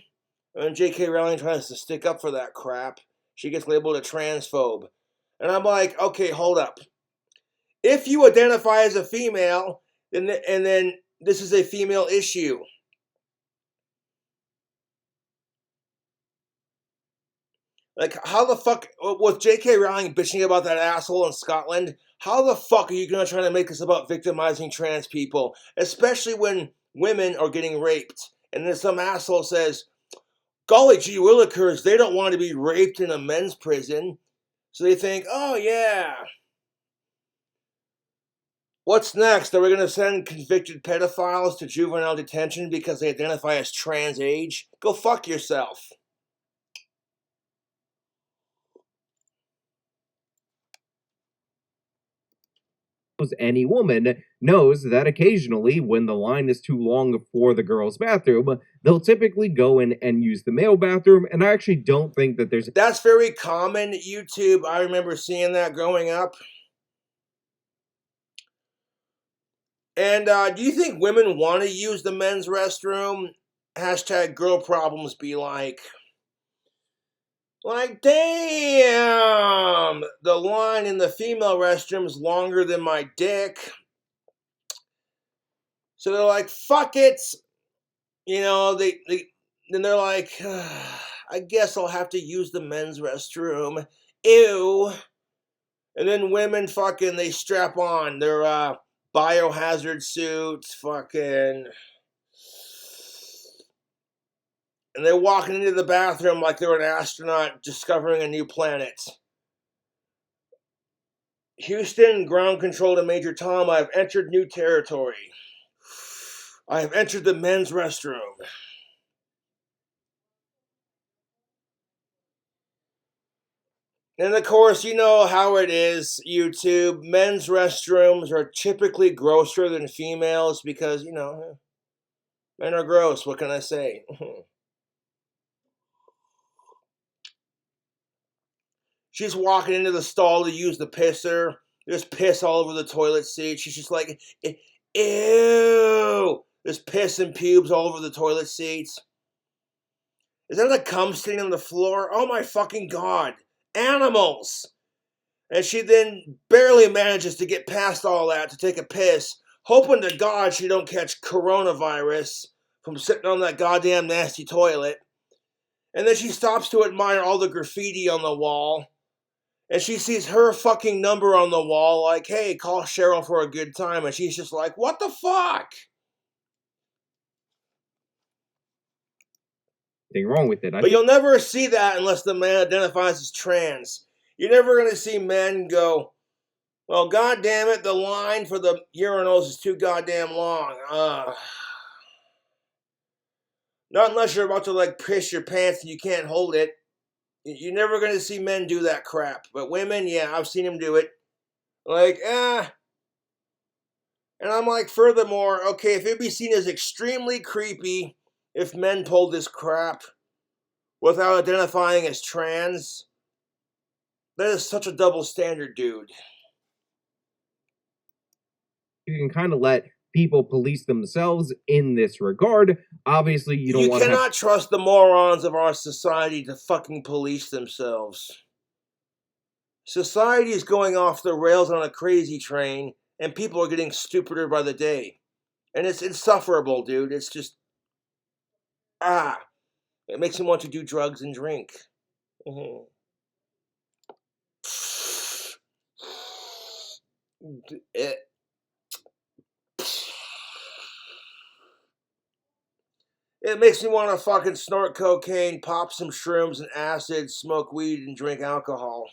And J.K. Rowling tries to stick up for that crap. She gets labeled a transphobe. And I'm like, okay, hold up. If you identify as a female, and then this is a female issue. Like, how the fuck, with J.K. Rowling bitching about that asshole in Scotland, how the fuck are you gonna try to make this about victimizing trans people? Especially when women are getting raped. And then some asshole says, golly gee willikers, they don't want to be raped in a men's prison. So they think, oh yeah. What's next? Are we going to send convicted pedophiles to juvenile detention because they identify as trans age? Go fuck yourself. Any woman knows that occasionally when the line is too long for the girls' bathroom, they'll typically go in and use the male bathroom, and I actually don't think that there's... That's very common, YouTube. I remember seeing that growing up. And do you think women want to use the men's restroom? Hashtag girl problems be like, damn, the line in the female restroom is longer than my dick. So they're like, fuck it. You know, then they're like, I guess I'll have to use the men's restroom. Ew. And then women fucking, they strap on their biohazard suits, fucking, and they're walking into the bathroom like they're an astronaut discovering a new planet. Houston, ground control to Major Tom. I have entered new territory. I have entered the men's restroom. And of course, you know how it is, YouTube. Men's restrooms are typically grosser than females because, you know, men are gross. What can I say? She's walking into the stall to use the pisser. There's piss all over the toilet seat. She's just like, ew. There's piss and pubes all over the toilet seats. Is that a cum stain on the floor? Oh my fucking god. Animals. And she then barely manages to get past all that to take a piss, hoping to God she don't catch coronavirus from sitting on that goddamn nasty toilet. And then she stops to admire all the graffiti on the wall. And she sees her fucking number on the wall, like, hey, call Cheryl for a good time. And she's just like, what the fuck? Nothing wrong with it. But you'll never see that unless the man identifies as trans. You're never going to see men go, well, god damn it, the line for the urinals is too goddamn long. Not unless you're about to, like, piss your pants and you can't hold it. You're never going to see men do that crap. But women, yeah, I've seen them do it. Like, And I'm like, furthermore, okay, if it'd be seen as extremely creepy if men pulled this crap without identifying as trans, that is such a double standard, dude. You can kind of let people police themselves in this regard. Obviously, you don't want to... You cannot trust the morons of our society to fucking police themselves. Society is going off the rails on a crazy train, and people are getting stupider by the day. And it's insufferable, dude. It's just... It makes me want to do drugs and drink. It makes me want to fucking snort cocaine, pop some shrooms and acid, smoke weed, and drink alcohol.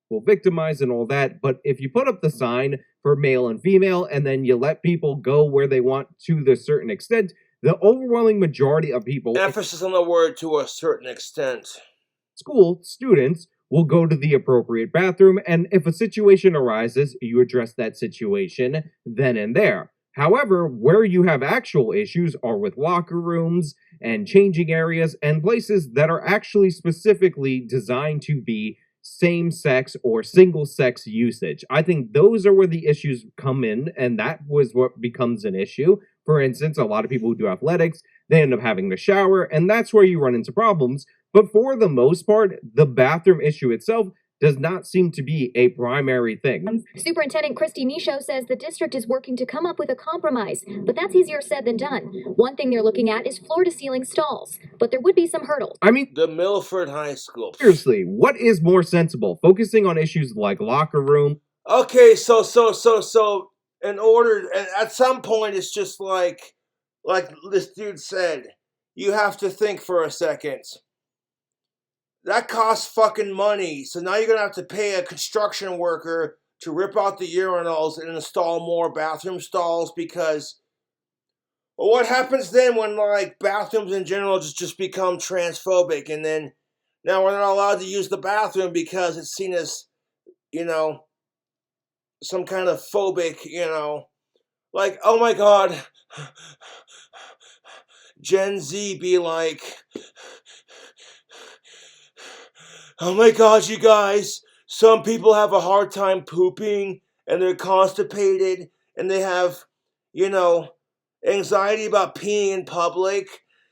Will victimize and all that, but if you put up the sign for male and female and then you let people go where they want to the certain extent, The overwhelming majority of people, Emphasis on the word to a certain extent. School students will go to the appropriate bathroom, and if a situation arises, you address that situation then and there. However, where you have actual issues are with locker rooms and changing areas and places that are actually specifically designed to be same-sex or single-sex usage. I think those are where the issues come in, and that was what becomes an issue. For instance, a lot of people who do athletics, they end up having to shower, and that's where you run into problems. But for the most part, the bathroom issue itself does not seem to be a primary thing. Superintendent Christy Michaud says the district is working to come up with a compromise, but that's easier said than done. One thing they're looking at is floor-to-ceiling stalls, but there would be some hurdles. I mean, The Milford High School. seriously, what is more sensible? Focusing on issues like locker room? Okay, so in order, and at some point it's just like this dude said, you have to think for a second. That costs fucking money. So now you're gonna have to pay a construction worker to rip out the urinals and install more bathroom stalls because, well, what happens then when like bathrooms in general just become transphobic and then now we're not allowed to use the bathroom because it's seen as, you know, some kind of phobic, you know, like, oh my god, Gen Z be like, oh my god, you guys, some people have a hard time pooping and they're constipated and they have, you know, anxiety about peeing in public.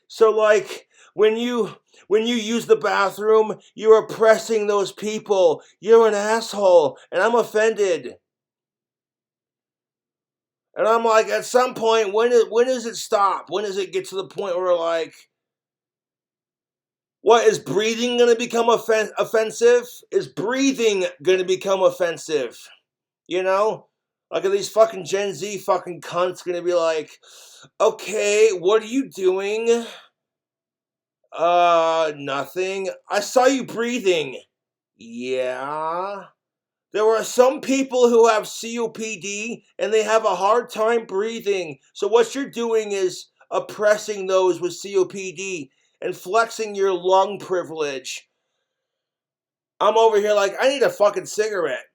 So like when you use the bathroom, you're oppressing those people. You're an asshole and I'm offended. And I'm like, at some point, when does it stop? When does it get to the point where like, what, is breathing going to become offensive? Is breathing going to become offensive? You know? Like, are these fucking Gen Z fucking cunts going to be like, okay, what are you doing? Nothing. I saw you breathing. Yeah. There are some people who have COPD and they have a hard time breathing. So what you're doing is oppressing those with COPD and flexing your lung privilege. I'm over here like, I need a fucking cigarette.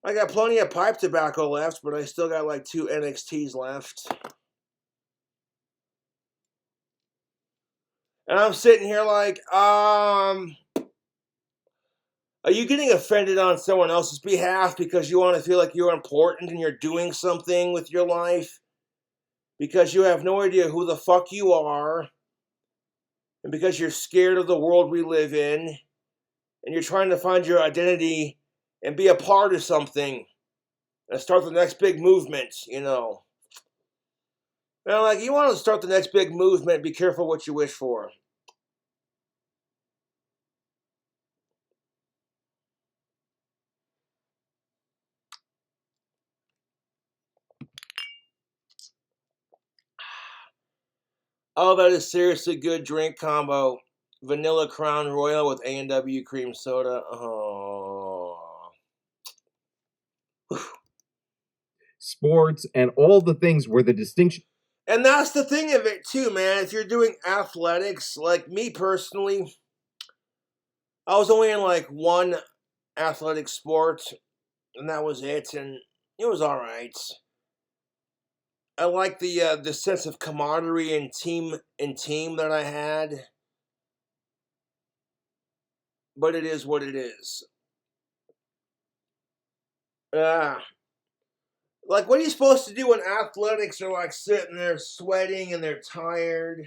I got plenty of pipe tobacco left, but I still got like 2 NXTs left. And I'm sitting here like, are you getting offended on someone else's behalf because you want to feel like you're important and you're doing something with your life? Because you have no idea who the fuck you are, and because you're scared of the world we live in, and you're trying to find your identity and be a part of something, and start the next big movement, you know. Now, like, you want to start the next big movement, be careful what you wish for. Oh, that is seriously good drink combo. Vanilla Crown Royal with A&W cream soda. Oh. Sports and all the things where the distinction. And that's the thing of it too, man. If you're doing athletics, like me personally, I was only in like one athletic sport, and that was it, and it was all right. I like the sense of camaraderie and team that I had, but it is what it is. Like, what are you supposed to do when athletics are like sitting there sweating and they're tired?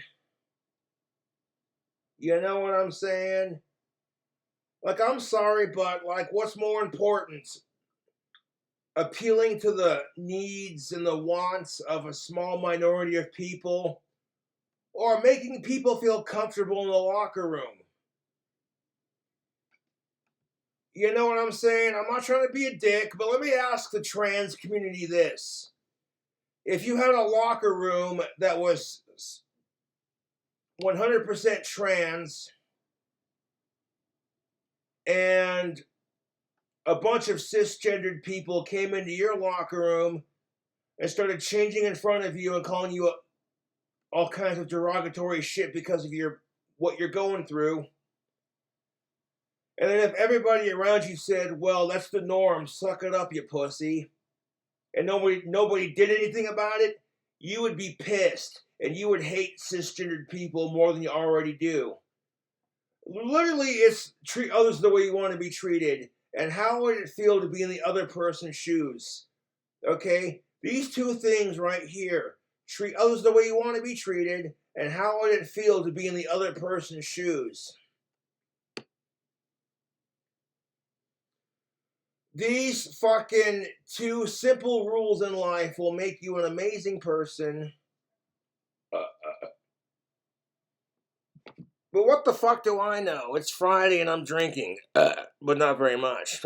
You know what I'm saying? Like, I'm sorry, but like, what's more important? Appealing to the needs and the wants of a small minority of people, or making people feel comfortable in the locker room? You know what I'm saying? I'm not trying to be a dick, but let me ask the trans community this. If you had a locker room that was 100% trans, and a bunch of cisgendered people came into your locker room and started changing in front of you and calling you all kinds of derogatory shit because of what you're going through. And then if everybody around you said, well, that's the norm, suck it up, you pussy, and nobody did anything about it, you would be pissed, and you would hate cisgendered people more than you already do. Literally, it's treat others the way you want to be treated, and how would it feel to be in the other person's shoes? Okay? These two things right here, treat others the way you want to be treated, and how would it feel to be in the other person's shoes? These fucking two simple rules in life will make you an amazing person. But what the fuck do I know? It's Friday and I'm drinking. But not very much.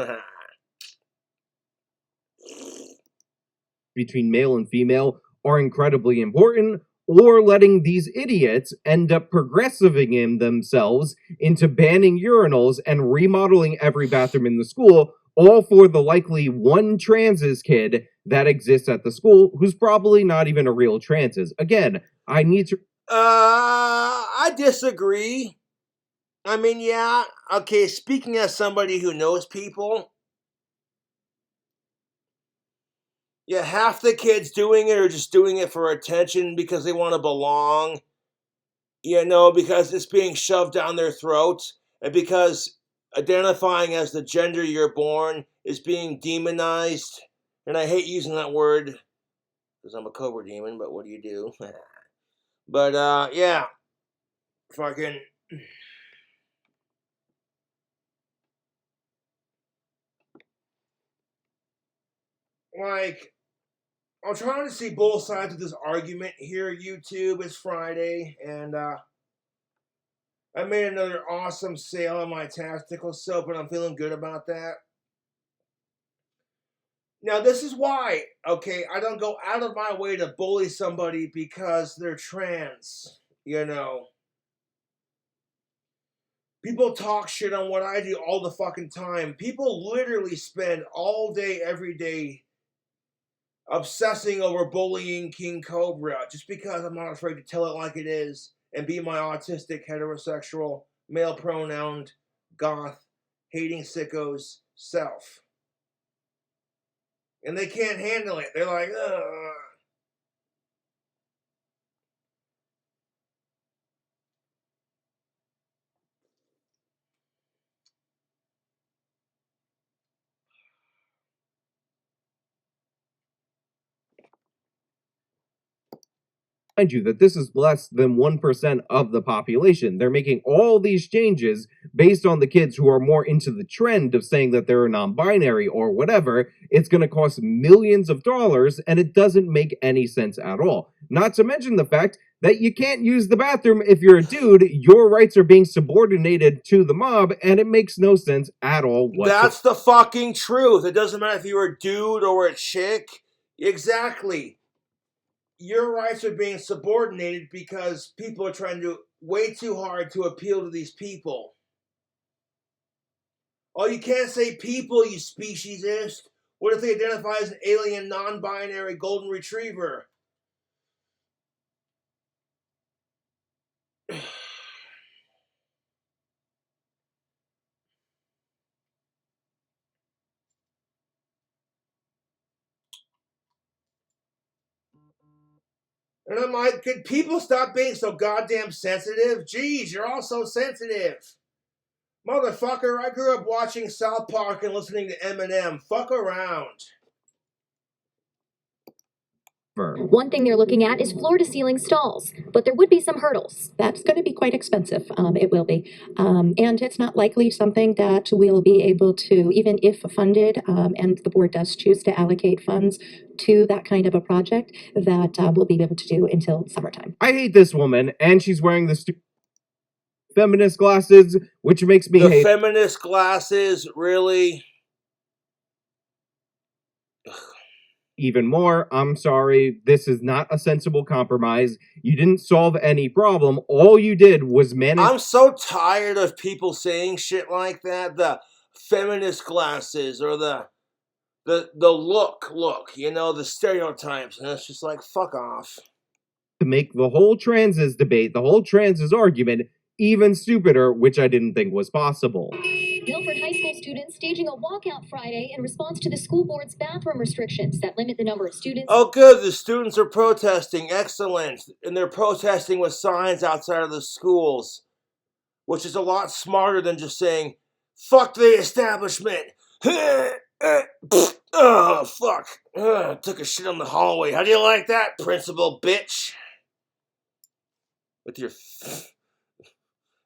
Between male and female are incredibly important, or letting these idiots end up progressiving themselves into banning urinals and remodeling every bathroom in the school, all for the likely one transes kid that exists at the school who's probably not even a real transes. Again, I need to... I disagree. I mean, yeah, okay, speaking as somebody who knows people, yeah, half the kids doing it are just doing it for attention because they want to belong, because it's being shoved down their throats, and because identifying as the gender you're born is being demonized. And I hate using that word because I'm a cobra demon, but what do you do? But, yeah, fucking... Like, I'm trying to see both sides of this argument here, YouTube. It's Friday, and I made another awesome sale on my tactical soap, and I'm feeling good about that. Now, this is why, okay, I don't go out of my way to bully somebody because they're trans, People talk shit on what I do all the fucking time. People literally spend all day, every day, obsessing over bullying King Cobra just because I'm not afraid to tell it like it is and be my autistic, heterosexual, male pronounced, goth, hating sickos self. And they can't handle it. They're like, ugh. Mind you that this is less than 1% of the population. They're making all these changes based on the kids who are more into the trend of saying that they're non-binary or whatever. It's going to cost millions of dollars, and it doesn't make any sense at all. Not to mention the fact that you can't use the bathroom if you're a dude. Your rights are being subordinated to the mob, and it makes no sense at all whatsoever. That's the fucking truth. It doesn't matter if you're a dude or a chick. Exactly. Your rights are being subordinated because people are trying to do way too hard to appeal to these people. Oh, you can't say people, you speciesist. What if they identify as an alien, non-binary golden retriever? And I'm like, could people stop being so goddamn sensitive? Jeez, you're all so sensitive. Motherfucker, I grew up watching South Park and listening to Eminem. Fuck around. One thing they're looking at is floor-to-ceiling stalls, but there would be some hurdles. That's going to be quite expensive. It will be. And it's not likely something that we'll be able to, even if funded, and the board does choose to allocate funds to that kind of a project, that we'll be able to do until summertime. I hate this woman, and she's wearing the feminist glasses, which makes me hate... The feminist glasses, really? Even more. I'm sorry, this is not a sensible compromise. You didn't solve any problem. All you did was manage... I'm so tired of people saying shit like that. feminist glasses or the look, the stereotypes, and it's just like, fuck off. To make the whole transes debate, the whole transes argument, even stupider, which I didn't think was possible. Milford High School students staging a walkout Friday in response to the school board's bathroom restrictions that limit the number of students. Oh, good, the students are protesting, excellent, and they're protesting with signs outside of the schools, which is a lot smarter than just saying, fuck the establishment. Oh, fuck. Took a shit on the hallway. How do you like that, principal bitch? With your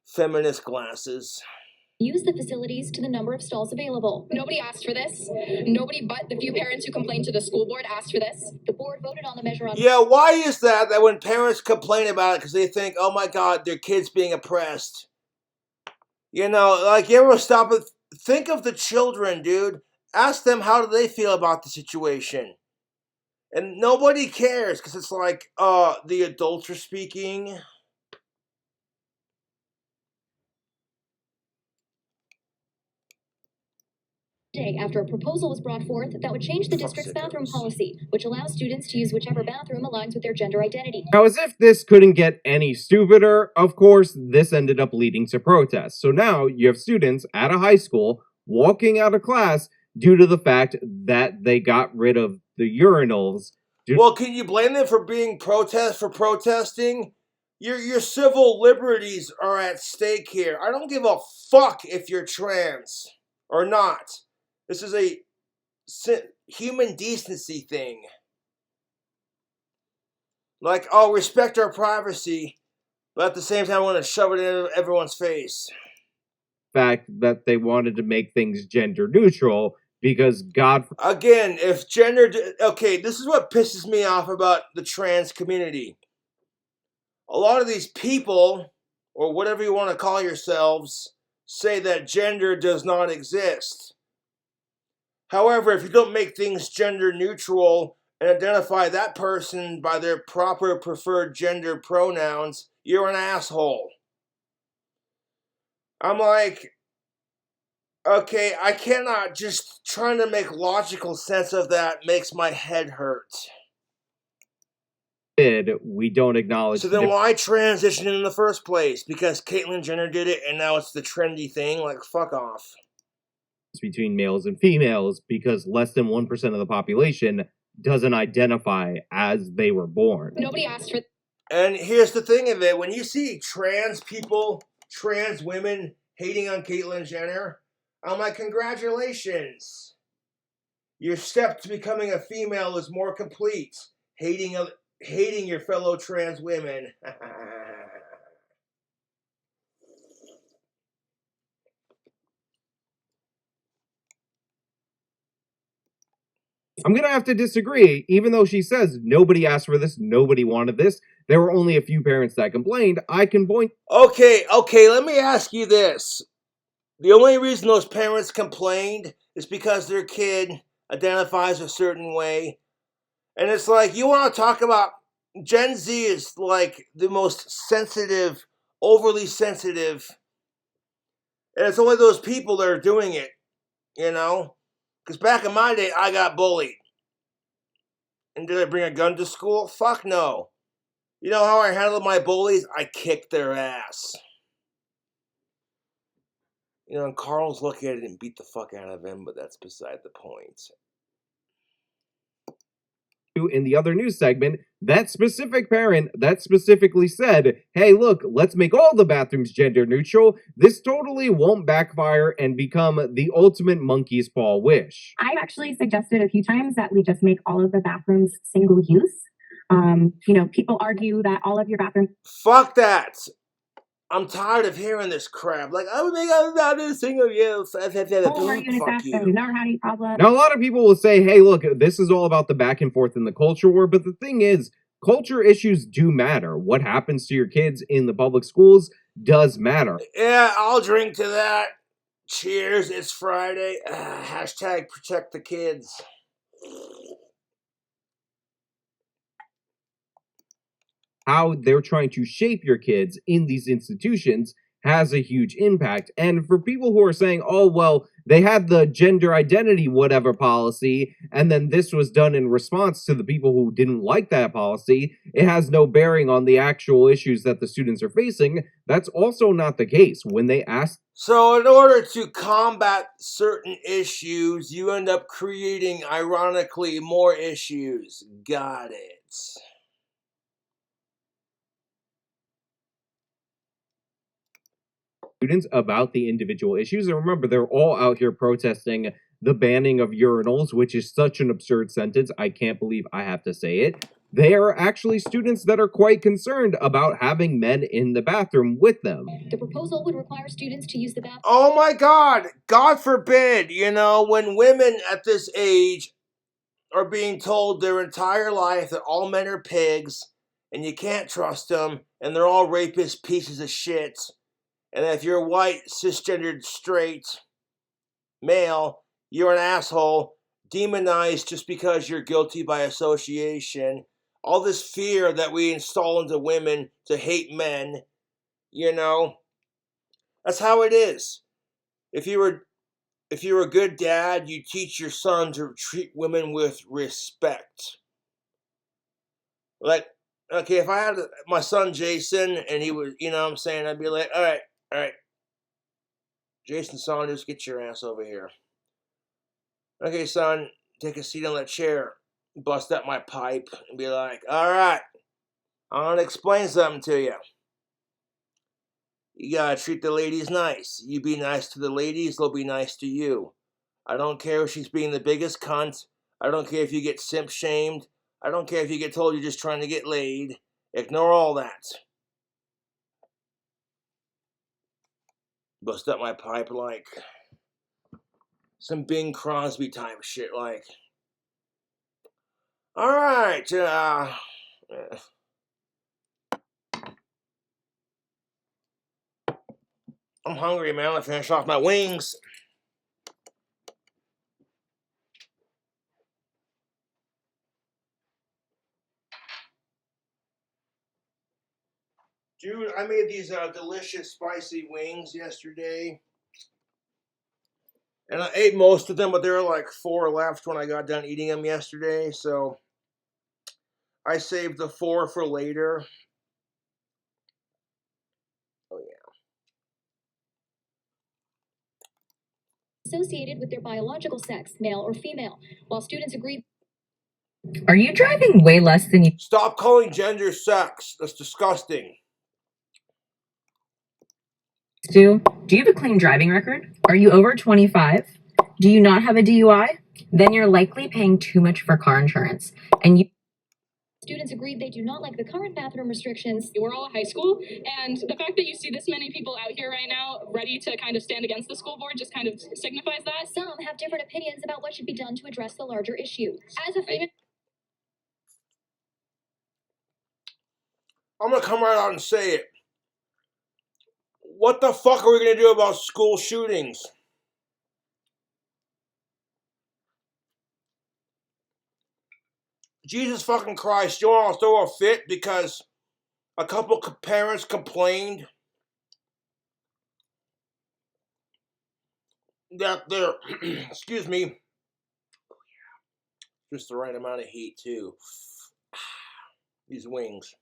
feminist glasses. Use the facilities to the number of stalls available. Nobody asked for this. Nobody but the few parents who complained to the school board asked for this. The board voted on the measure on... Yeah, why is that when parents complain about it because they think, oh my god, their kid's being oppressed? You ever stop and think of the children, dude. Ask them how do they feel about the situation. And nobody cares because it's like, the adults are speaking. Day after a proposal was brought forth that would change the district's bathroom policy, which allows students to use whichever bathroom aligns with their gender identity. Now, as if this couldn't get any stupider, of course, this ended up leading to protests. So now you have students at a high school walking out of class due to the fact that they got rid of the urinals. Well, can you blame them for being protesting? Your civil liberties are at stake here. I don't give a fuck if you're trans or not. This is a human decency thing. Like, respect our privacy, but at the same time, I want to shove it in everyone's face. Fact that they wanted to make things gender neutral because Again, if gender... Okay, this is what pisses me off about the trans community. A lot of these people, or whatever you want to call yourselves, say that gender does not exist. However, if you don't make things gender neutral and identify that person by their proper preferred gender pronouns, you're an asshole. I'm like, okay, I cannot, just trying to make logical sense of that makes my head hurt. We don't acknowledge. So then why transition in the first place? Because Caitlyn Jenner did it and now it's the trendy thing? Like, fuck off. Between males and females because less than 1% of the population doesn't identify as they were born. Nobody asked for... And here's the thing of it. When you see trans people, trans women hating on Caitlyn Jenner, I'm like, congratulations. Your step to becoming a female is more complete. Hating your fellow trans women. I'm going to have to disagree, even though she says nobody asked for this, nobody wanted this. There were only a few parents that complained. I can point... Okay, let me ask you this. The only reason those parents complained is because their kid identifies a certain way. And it's like, you want to talk about... Gen Z is like the most sensitive, overly sensitive. And it's only those people that are doing it, Because back in my day, I got bullied. And did I bring a gun to school? Fuck no. You know how I handled my bullies? I kicked their ass. And Carl's looking at it and beat the fuck out of him, but that's beside the point. In the other news segment, that specific parent that specifically said, hey, look, let's make all the bathrooms gender neutral. This totally won't backfire and become the ultimate monkey's paw wish. I've actually suggested a few times that we just make all of the bathrooms single use. People argue that all of your bathrooms... Fuck that! I'm tired of hearing this crap. Like, I would make out this single use. Fuck you. We've never had any problem. Now, a lot of people will say, hey, look, this is all about the back and forth in the culture war, but the thing is, culture issues do matter. What happens to your kids in the public schools does matter. Yeah, I'll drink to that. Cheers, it's Friday. Hashtag protect the kids. How they're trying to shape your kids in these institutions has a huge impact. And for people who are saying, oh, well, They had the gender identity whatever policy, and then this was done in response to the people who didn't like that policy. It has no bearing on the actual issues that the students are facing. That's also not the case. When they asked... So in order to combat certain issues, you end up creating, ironically, more issues. Got it. Students about the individual issues, and remember, they're all out here protesting the banning of urinals, which is such an absurd sentence. I can't believe I have to say it. They are actually students that are quite concerned about having men in the bathroom with them. The proposal would require students to use the bathroom. Oh my God, God forbid, when women at this age are being told their entire life that all men are pigs and you can't trust them and they're all rapist pieces of shit. And if you're white, cisgendered, straight, male, you're an asshole, demonized just because you're guilty by association. All this fear that we install into women to hate men, that's how it is. If you're a good dad, you teach your son to treat women with respect. Like, okay, if I had my son Jason and he was, I'd be like, all right, Jason Saunders, get your ass over here. Okay, son, take a seat on that chair. Bust up my pipe and be like, all right, I'm going to explain something to you. You got to treat the ladies nice. You be nice to the ladies, they'll be nice to you. I don't care if she's being the biggest cunt. I don't care if you get simp shamed. I don't care if you get told you're just trying to get laid. Ignore all that. Bust up my pipe like some Bing Crosby type shit, like, all right, I'm hungry, man. I'm gonna finish off my wings. Dude, I made these delicious spicy wings yesterday. And I ate most of them, but there were like 4 left when I got done eating them yesterday. So I saved the 4 for later. Oh, yeah. Associated with their biological sex, male or female, while students agreed. Are you driving way less than you... Stop calling gender sex. That's disgusting. Do you have a clean driving record? Are you over 25? Do you not have a DUI? Then you're likely paying too much for car insurance. And you... Students agreed they do not like the current bathroom restrictions. We're all high school, and the fact that you see this many people out here right now ready to kind of stand against the school board just kind of signifies that. Some have different opinions about what should be done to address the larger issue. As a female, I'm gonna come right out and say it. What the fuck are we gonna do about school shootings? Jesus fucking Christ, you want to throw a fit because a couple parents complained that they're, excuse me, just the right amount of heat too. These wings.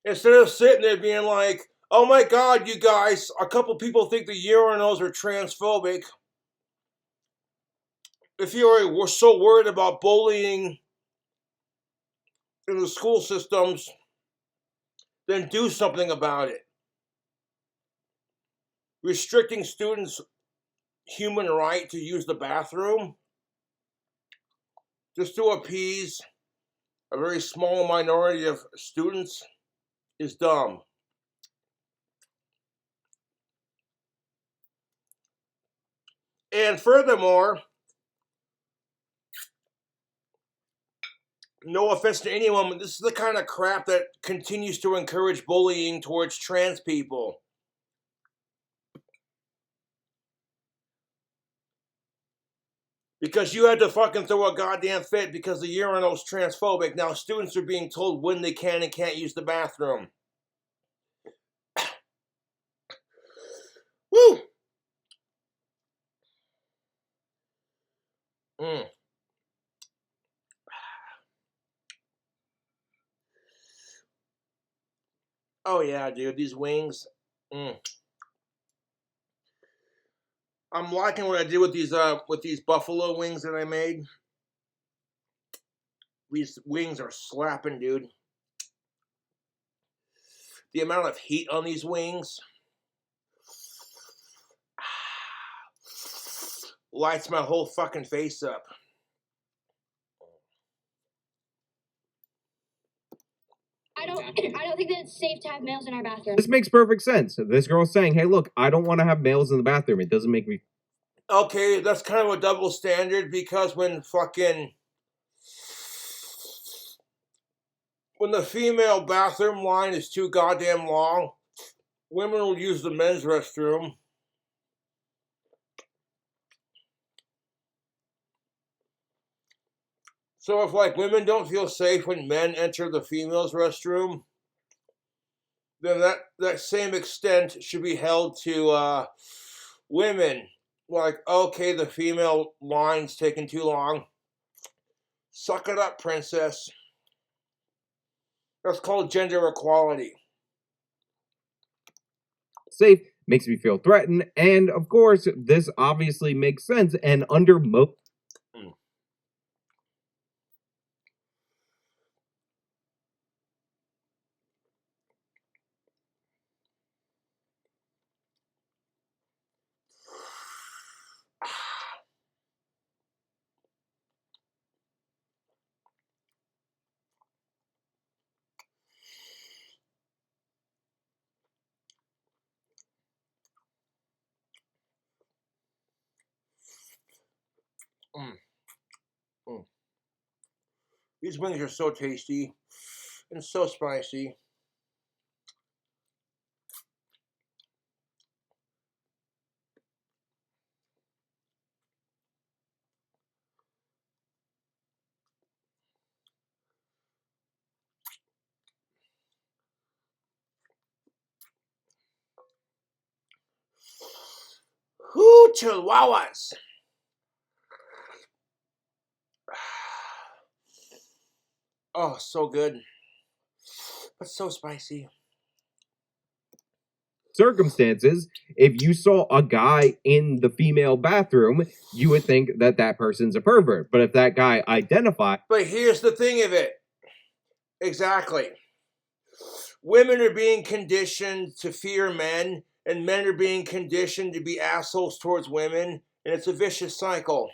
Instead of sitting there being like, oh my God, you guys, a couple people think the urinals are transphobic. If you're so worried about bullying in the school systems, then do something about it. Restricting students' human right to use the bathroom just to appease a very small minority of students is dumb. And furthermore, no offense to anyone, but this is the kind of crap that continues to encourage bullying towards trans people. Because you had to fucking throw a goddamn fit because the urinal's transphobic. Now students are being told when they can and can't use the bathroom. Woo! Mm. Oh yeah, dude, these wings. Mm. I'm liking what I did with these buffalo wings that I made. These wings are slapping, dude. The amount of heat on these wings lights my whole fucking face up. I don't think that it's safe to have males in our bathroom. This makes perfect sense. This girl's saying, hey, look, I don't want to have males in the bathroom. It doesn't make me... Okay, that's kind of a double standard, because when the female bathroom line is too goddamn long, women will use the men's restroom. So if women don't feel safe when men enter the female's restroom, then that same extent should be held to women. Okay, the female line's taking too long. Suck it up, princess. That's called gender equality. Safe makes me feel threatened, and of course, this obviously makes sense, and under Mm. Mm. These wings are so tasty and so spicy. Whoo, chihuahuas! Oh, so good. But so spicy. circumstances, if you saw a guy in the female bathroom, you would think that that person's a pervert. But if that guy identified... But here's the thing of it. Exactly. Women are being conditioned to fear men, and men are being conditioned to be assholes towards women, and it's a vicious cycle.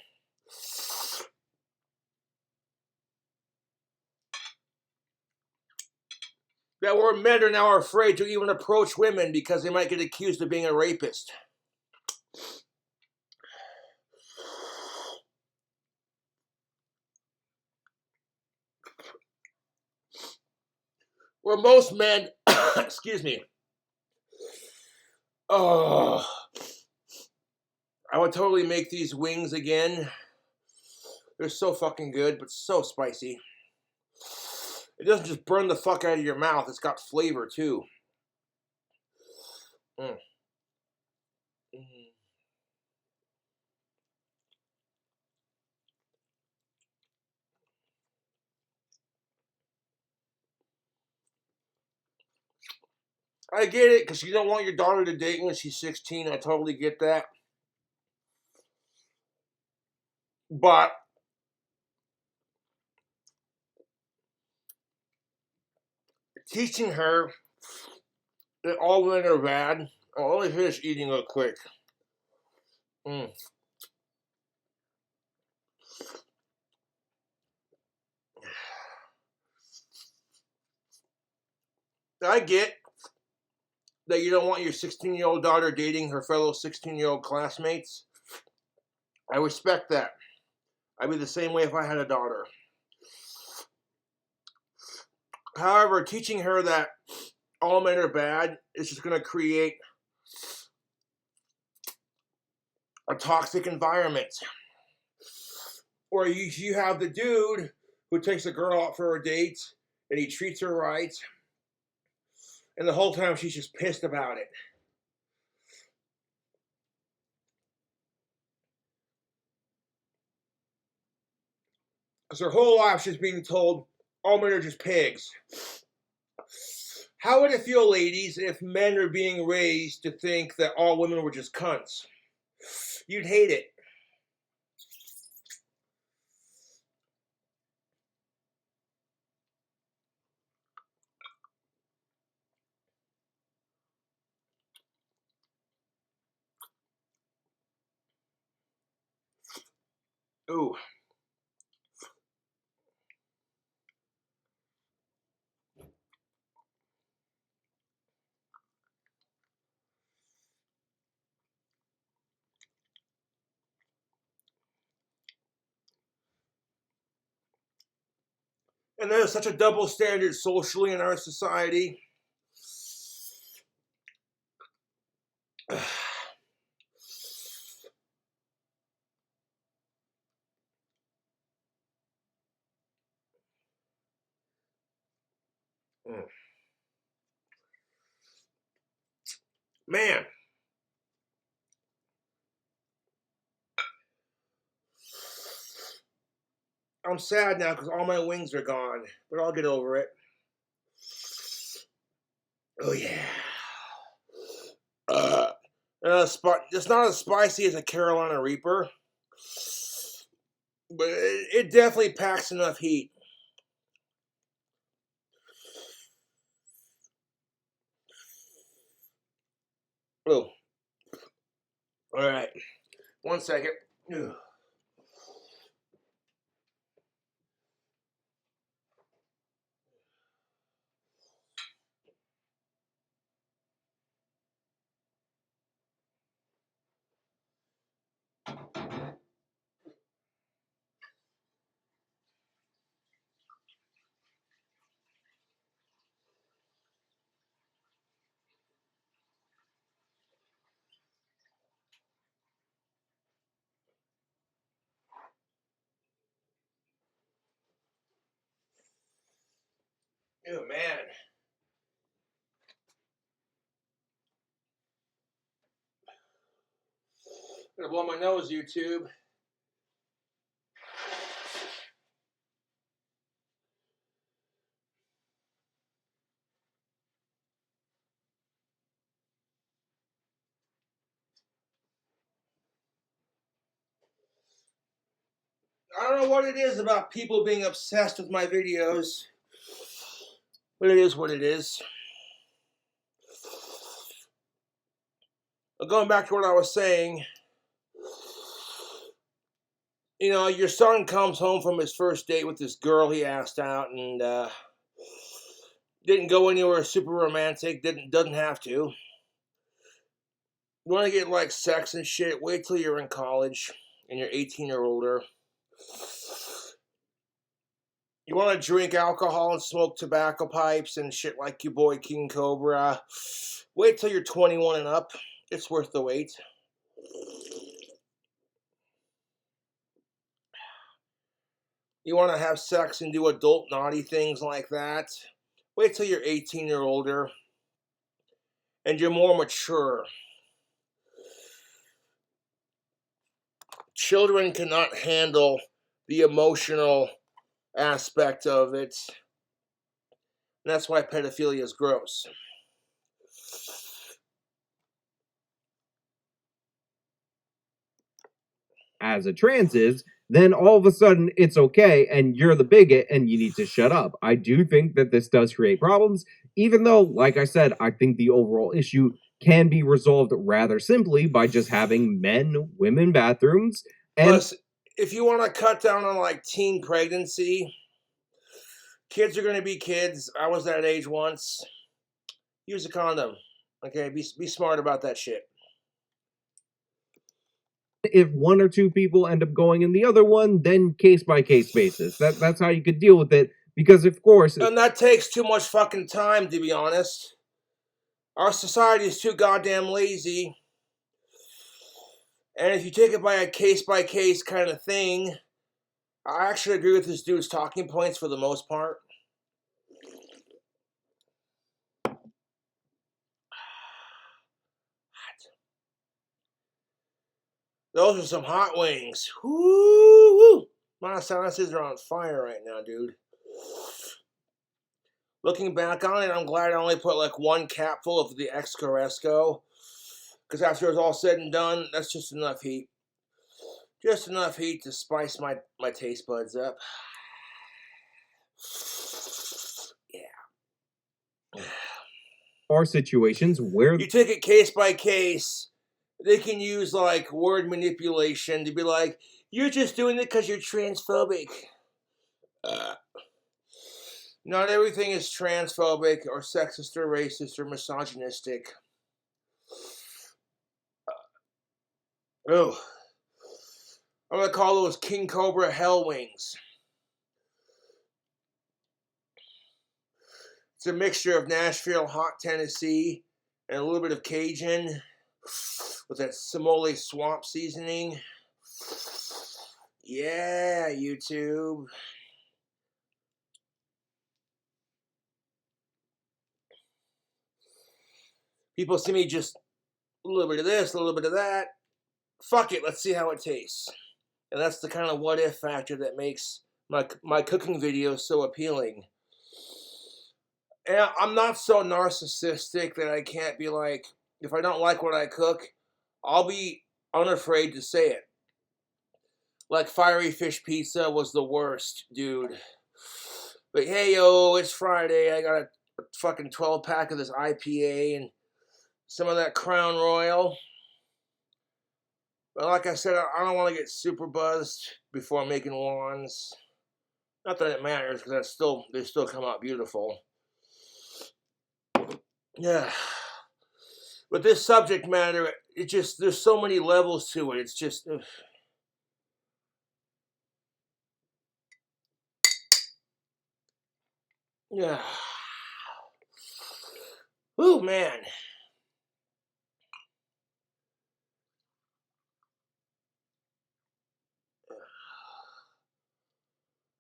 That where men are now afraid to even approach women because they might get accused of being a rapist. Where most men, excuse me, oh, I would totally make these wings again. They're so fucking good, but so spicy. It doesn't just burn the fuck out of your mouth, it's got flavor too. Mm. Mm. I get it, because you don't want your daughter to date when she's 16. I totally get that. But teaching her that all men are bad. I'll only finish eating real quick. Mm. I get that you don't want your 16-year-old daughter dating her fellow 16-year-old classmates. I respect that. I'd be the same way if I had a daughter. However, teaching her that all men are bad is just going to create a toxic environment. Or you have the dude who takes a girl out for a date and he treats her right, and the whole time she's just pissed about it. Because her whole life she's being told all men are just pigs. How would it feel, ladies, if men are being raised to think that all women were just cunts? You'd hate it. Ooh. And there's such a double standard socially in our society. Man. I'm sad now because all my wings are gone, but I'll get over it. Oh yeah. It's not as spicy as a Carolina Reaper, but it definitely packs enough heat. Oh. All right. 1 second. Ugh. Oh man. Gonna blow my nose, YouTube. I don't know what it is about people being obsessed with my videos, but it is what it is. But going back to what I was saying, you know, your son comes home from his first date with this girl he asked out and didn't go anywhere super romantic, doesn't have to. You want to get like sex and shit, wait till you're in college and you're 18 or older. You want to drink alcohol and smoke tobacco pipes and shit like your boy King Cobra, wait till you're 21 and up. It's worth the wait. You want to have sex and do adult naughty things like that, wait till you're 18 or older and you're more mature. Children cannot handle the emotional aspect of it. And that's why pedophilia is gross. As a trans is, then all of a sudden it's okay and you're the bigot and you need to shut up. I do think that this does create problems, even though, like I said, I think the overall issue can be resolved rather simply by just having men-women bathrooms. And plus, if you want to cut down on like teen pregnancy, kids are going to be kids. I was that age once. Use a condom. Okay, be smart about that shit. if one or two people end up going in the other one, then case by case basis. That's how you could deal with it. Because of course, and that takes too much fucking time, to be honest. Our society is too goddamn lazy. And if you take it by a case kind of thing, I actually agree with this dude's talking points for the most part. Those are some hot wings. Woo! My sinuses are on fire right now, dude. Looking back on it, I'm glad I only put like one capful of the Escaresco. Because after it's all said and done, that's just enough heat. Just enough heat to spice my taste buds up. Yeah. Are situations where you take it case by case. They can use like word manipulation to be like, you're just doing it because you're transphobic. Not everything is transphobic or sexist or racist or misogynistic. Oh, I'm gonna call those King Cobra Hell Wings. It's a mixture of Nashville hot Tennessee and a little bit of Cajun with that Somali swamp seasoning. Yeah, YouTube. People see me just a little bit of this, a little bit of that. Fuck it, let's see how it tastes. And that's the kind of what if factor that makes my cooking videos so appealing. And I'm not so narcissistic that I can't be like, if I don't like what I cook, I'll be unafraid to say it. Like fiery fish pizza was the worst, dude. But hey, yo, it's Friday. I got a fucking 12-pack of this IPA and some of that Crown Royal. But like I said, I don't want to get super buzzed before making ones. Not that it matters, because they still come out beautiful. Yeah. But this subject matter, there's so many levels to it. It's just... Yeah. Ooh, man.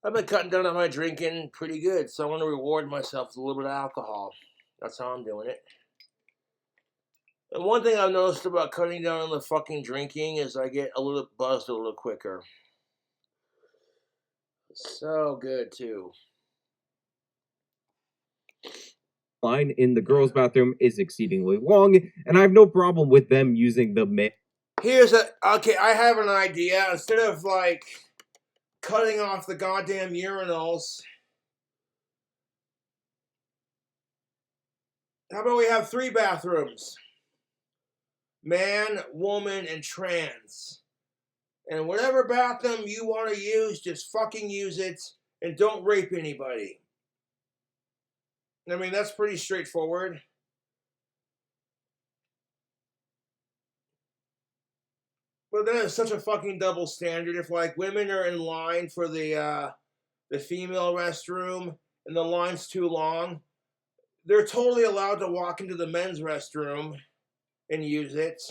I've been cutting down on my drinking pretty good, so I want to reward myself with a little bit of alcohol. That's how I'm doing it. And one thing I've noticed about cutting down on the fucking drinking is I get a little buzzed a little quicker. So good, too. line in the girls' bathroom is exceedingly long, and I have no problem with them using the Okay, I have an idea. Instead of, like, cutting off the goddamn urinals, how about we have 3 bathrooms? Man, woman, and trans. And whatever bathroom you want to use, just fucking use it, and don't rape anybody. I mean, that's pretty straightforward. But then it's such a fucking double standard. If, like, women are in line for the female restroom and the line's too long, they're totally allowed to walk into the men's restroom and use it.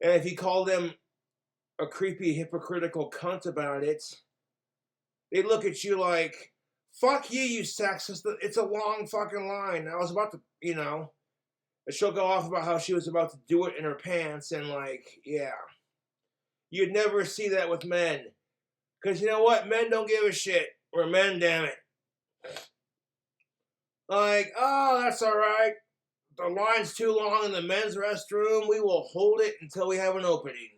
And if you call them a creepy, hypocritical cunt about it, they look at you like, fuck you, you sexist. It's a long fucking line. I was about to, and she'll go off about how she was about to do it in her pants, and like, yeah. You'd never see that with men. Because you know what? Men don't give a shit. We're men, damn it. Like, oh, that's alright. The line's too long in the men's restroom. We will hold it until we have an opening.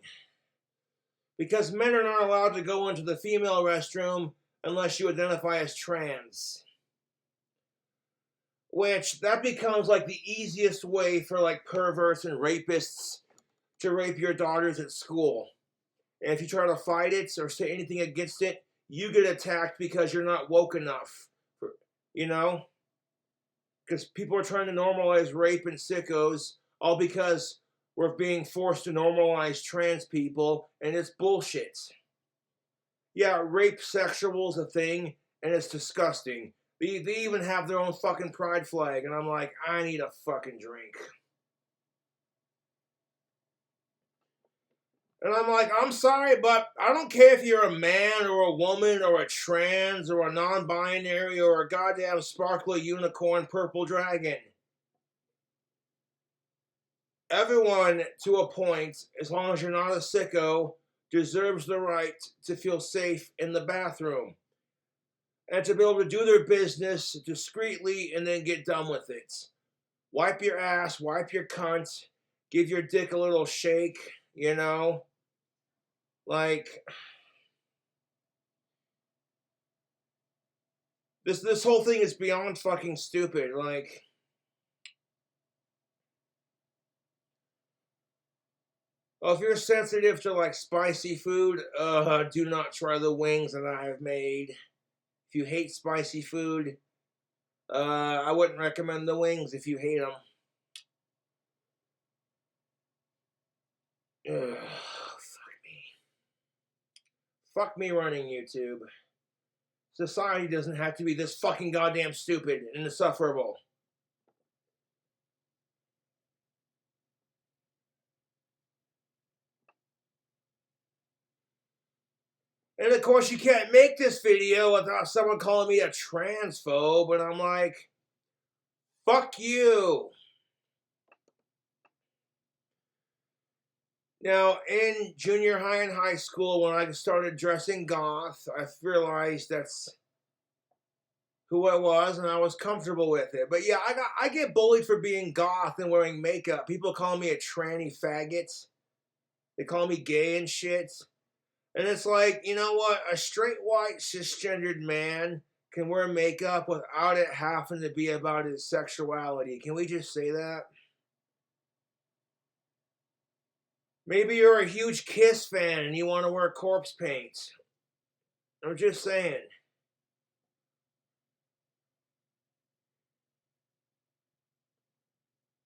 Because men are not allowed to go into the female restroom unless you identify as trans. Which, that becomes like the easiest way for like perverts and rapists to rape your daughters at school. And if you try to fight it or say anything against it, you get attacked because you're not woke enough. Because people are trying to normalize rape and sickos, all because we're being forced to normalize trans people, and it's bullshit. Yeah, rape sexual is a thing, and it's disgusting. They even have their own fucking pride flag, and I'm like, I need a fucking drink. And I'm like, I'm sorry, but I don't care if you're a man or a woman or a trans or a non-binary or a goddamn sparkly unicorn purple dragon. Everyone, to a point, as long as you're not a sicko, deserves the right to feel safe in the bathroom and to be able to do their business discreetly and then get done with it. Wipe your ass, wipe your cunt, give your dick a little shake, you know? Like, this whole thing is beyond fucking stupid. Like, well, if you're sensitive to like spicy food, do not try the wings that I have made. If you hate spicy food, I wouldn't recommend the wings if you hate them. Fuck me. Fuck me running YouTube. Society doesn't have to be this fucking goddamn stupid and insufferable. And of course, you can't make this video without someone calling me a transphobe, and I'm like, fuck you. Now, in junior high and high school, when I started dressing goth, I realized that's who I was, and I was comfortable with it. But yeah, I get bullied for being goth and wearing makeup. People call me a tranny faggot. They call me gay and shit. And it's like, you know what? A straight white cisgendered man can wear makeup without it having to be about his sexuality. Can we just say that? Maybe you're a huge Kiss fan and you want to wear corpse paint. I'm just saying.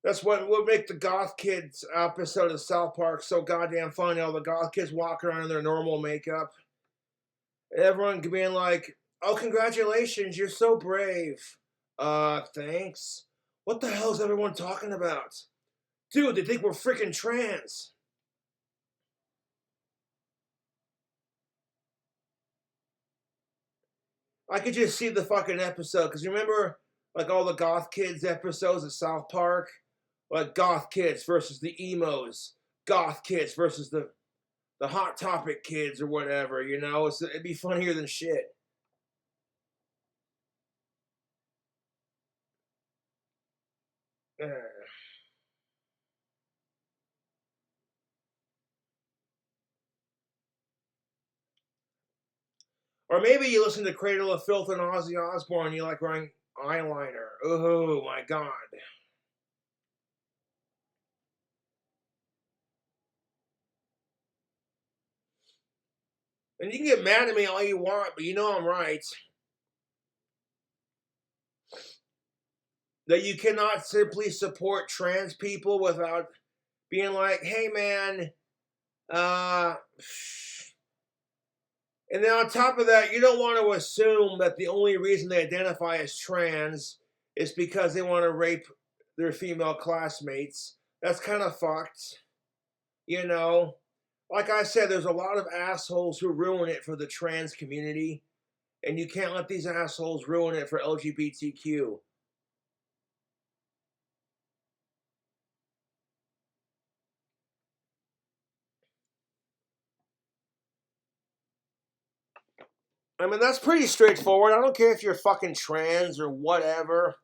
That's what would make the Goth Kids episode of South Park so goddamn funny. All the Goth Kids walking around in their normal makeup. Everyone being like, oh, congratulations, you're so brave. Thanks. What the hell is everyone talking about? Dude, they think we're freaking trans. I could just see the fucking episode, because you remember, like, all the Goth Kids episodes of South Park? Like, Goth Kids versus the emos. Goth Kids versus the Hot Topic kids or whatever, you know? It'd be funnier than shit. Or maybe you listen to Cradle of Filth and Ozzy Osbourne and you like wearing eyeliner. Oh my god. And you can get mad at me all you want, but you know I'm right. That you cannot simply support trans people without being like, hey man, and then on top of that, you don't want to assume that the only reason they identify as trans is because they want to rape their female classmates. That's kind of fucked. You know? Like I said, there's a lot of assholes who ruin it for the trans community. And you can't let these assholes ruin it for LGBTQ. I mean, that's pretty straightforward. I don't care if you're fucking trans or whatever.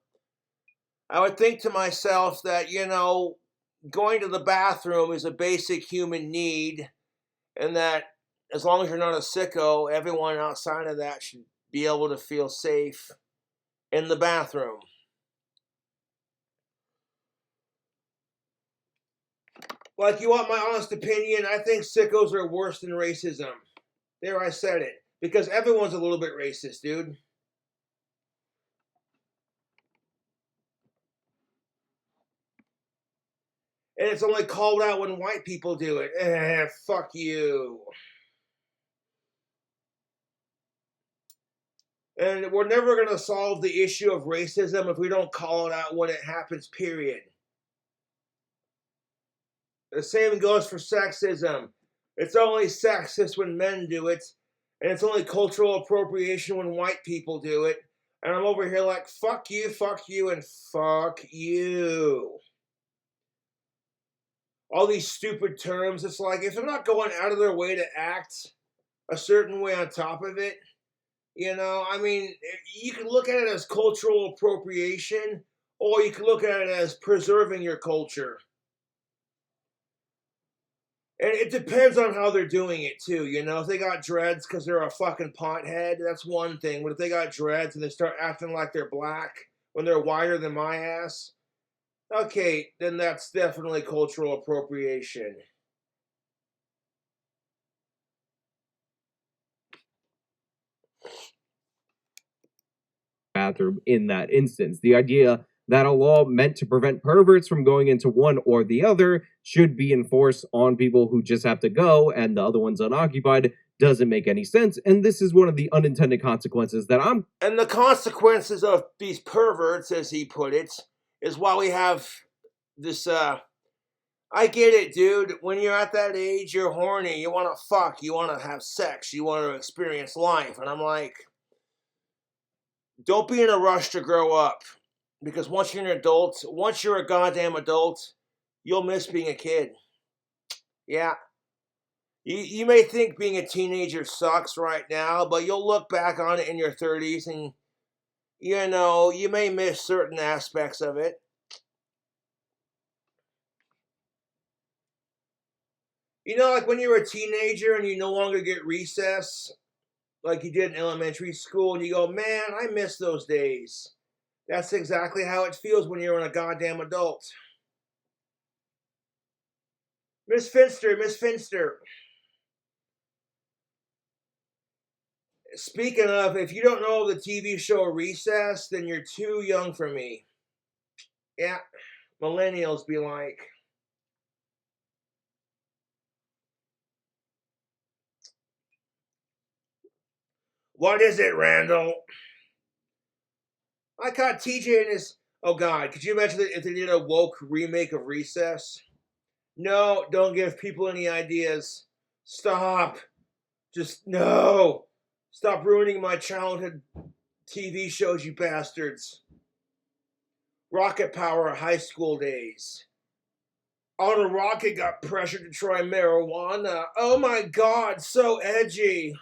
I would think to myself that, you know, going to the bathroom is a basic human need, and that as long as you're not a sicko, everyone outside of that should be able to feel safe in the bathroom. Like, you want my honest opinion? I think sickos are worse than racism. There, I said it. Because everyone's a little bit racist, dude. And it's only called out when white people do it. Fuck you. And we're never going to solve the issue of racism if we don't call it out when it happens, period. The same goes for sexism. It's only sexist when men do it. And it's only cultural appropriation when white people do it. And I'm over here like, fuck you, and fuck you. all these stupid terms. It's like, if they're not going out of their way to act a certain way on top of it, you know, I mean, you can look at it as cultural appropriation, or you can look at it as preserving your culture. And it depends on how they're doing it, too, you know? If they got dreads because they're a fucking pothead, that's one thing. But if they got dreads and they start acting like they're black when they're whiter than my ass, okay, then that's definitely cultural appropriation. Bathroom in that instance. The idea that a law meant to prevent perverts from going into one or the other should be enforced on people who just have to go and the other one's unoccupied doesn't make any sense. And this is one of the unintended consequences that And the consequences of these perverts, as he put it, is why we have this, I get it, dude. When you're at that age, you're horny. You want to fuck. You want to have sex. You want to experience life. And I'm like, don't be in a rush to grow up. Because once you're an adult, once you're a goddamn adult, you'll miss being a kid. Yeah. You may think being a teenager sucks right now, but you'll look back on it in your 30s and, you know, you may miss certain aspects of it. You know, like when you're a teenager and you no longer get recess, like you did in elementary school, and you go, man, I miss those days. That's exactly how it feels when you're a goddamn adult. Miss Finster. Speaking of, if you don't know the TV show Recess, then you're too young for me. Yeah, millennials be like. What is it, Randall? I caught TJ in his... Oh, God, could you imagine if they did a woke remake of Recess? No, don't give people any ideas. Stop. Just, no. Stop ruining my childhood TV shows, you bastards. Rocket Power high school days. Otto Rocket got pressured to try marijuana. Oh my God, so edgy.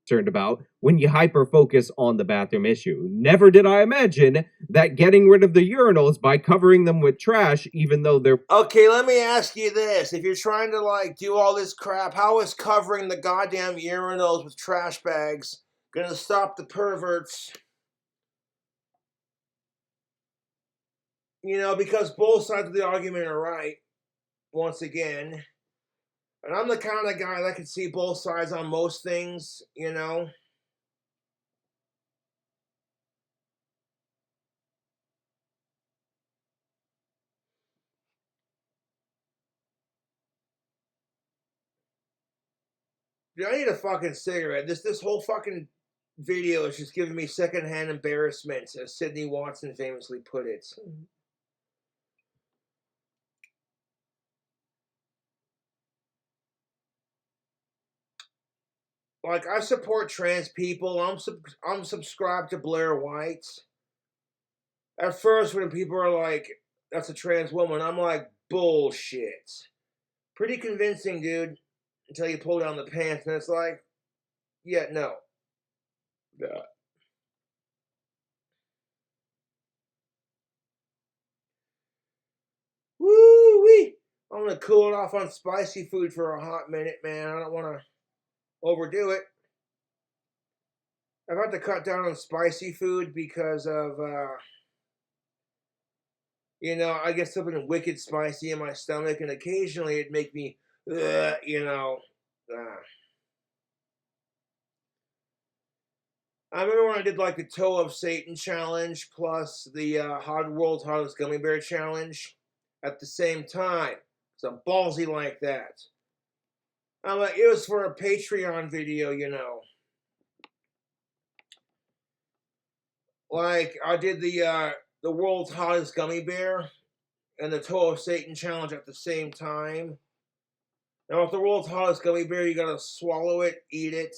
Concerned about when you hyper focus on the bathroom issue. Never did I imagine that getting rid of the urinals by covering them with trash, even though they're... Okay, let me ask you this. If you're trying to, like, do all this crap, how is covering the goddamn urinals with trash bags gonna stop the perverts? You know, because both sides of the argument are right, once again. And I'm the kind of guy that can see both sides on most things, you know. Dude, I need a fucking cigarette. This whole fucking video is just giving me secondhand embarrassment, as Sidney Watson famously put it. Like, I support trans people. I'm subscribed to Blair White. At first, when people are like, "That's a trans woman," I'm like, bullshit. Pretty convincing, dude. Until you pull down the pants, and it's like, yeah, no. Woo-wee! I'm gonna cool it off on spicy food for a hot minute, man. I don't want to overdo it. I've had to cut down on spicy food because of, you know, I get something wicked spicy in my stomach, and occasionally it'd make me, you know. I remember when I did like the Toe of Satan challenge plus the World's Hottest Gummy Bear challenge at the same time. So I'm ballsy like that. It was for a Patreon video, you know. Like, I did the World's Hottest Gummy Bear and the Toe of Satan challenge at the same time. Now, with the World's Hottest Gummy Bear, you gotta swallow it, eat it,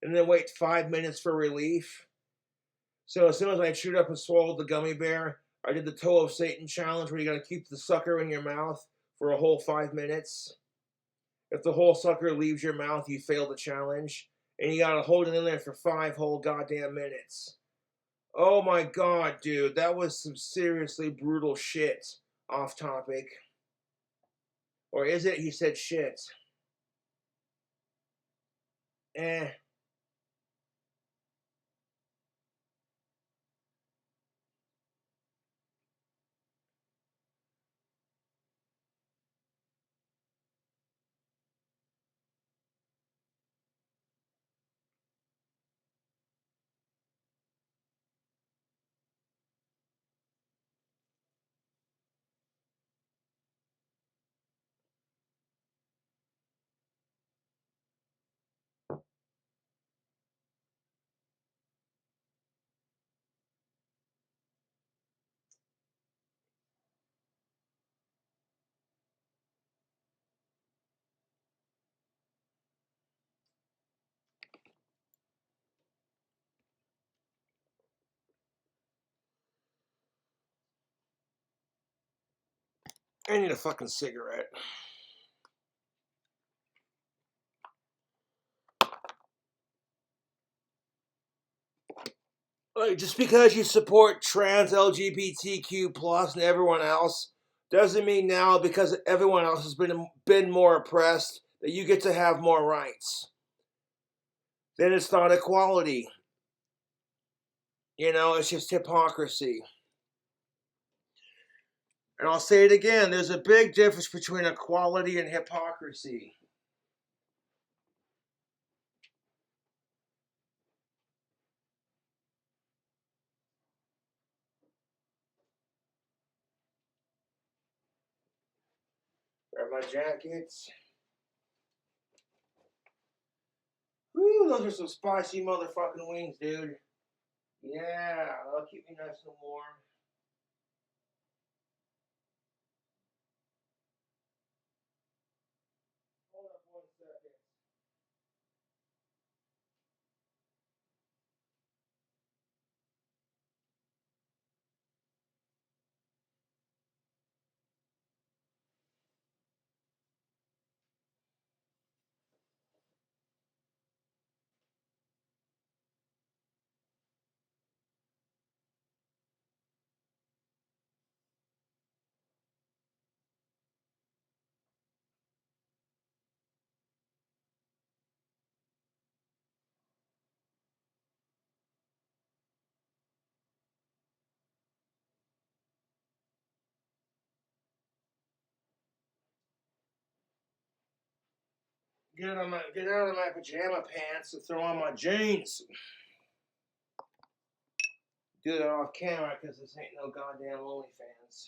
and then wait 5 minutes for relief. So as soon as I chewed up and swallowed the gummy bear, I did the toe of Satan challenge where you gotta keep the sucker in your mouth for a whole 5 minutes. If the whole sucker leaves your mouth, you fail the challenge. And you gotta hold it in there for 5 whole goddamn minutes. Oh my god, dude, that was some seriously brutal shit. Off topic. Or is it? He said shit. Eh. I need a fucking cigarette. Like, just because you support trans LGBTQ plus and everyone else doesn't mean now because everyone else has been more oppressed that you get to have more rights. Then it's not equality. You know, it's just hypocrisy. And I'll say it again, there's a big difference between equality and hypocrisy. Grab my jackets. Woo, those are some spicy motherfucking wings, dude. Yeah, that'll keep me nice and warm. Hold up 1 second. Get out of my pajama pants and throw on my jeans. Do that off camera because this ain't no goddamn OnlyFans.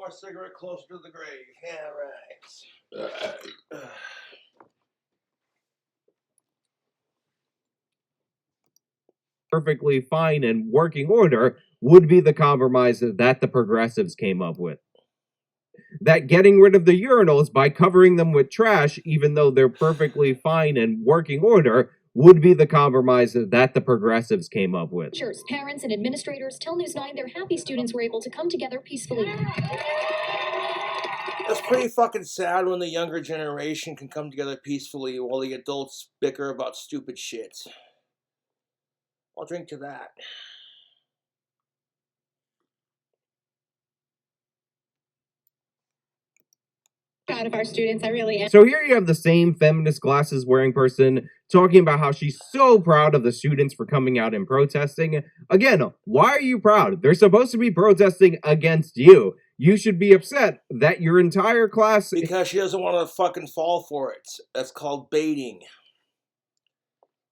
more cigarette closer to the grave. Yeah, right. Perfectly fine and working order would be the compromise that the progressives came up with. That getting rid of the urinals by covering them with trash, even though they're perfectly fine and working order, would be the compromise that the progressives came up with. Teachers, parents, and administrators tell News 9 they're happy students were able to come together peacefully. It's pretty fucking sad when the younger generation can come together peacefully while the adults bicker about stupid shit. I'll drink to that. Proud of our students, I really am. So here you have the same feminist glasses wearing person talking about how she's so proud of the students for coming out and protesting. Again, why are you proud? They're supposed to be protesting against you. You should be upset that your entire class... Because she doesn't want to fucking fall for it. That's called baiting.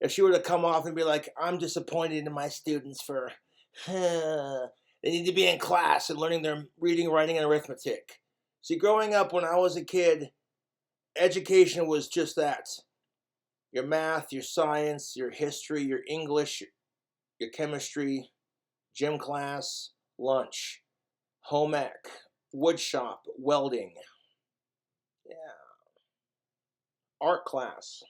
If she were to come off and be like, I'm disappointed in my students for... they need to be in class and learning their reading, writing, and arithmetic. See, growing up when I was a kid, education was just that. Your math, your science, your history, your English, your chemistry, gym class, lunch, home ec, wood shop, welding. Yeah. Art class.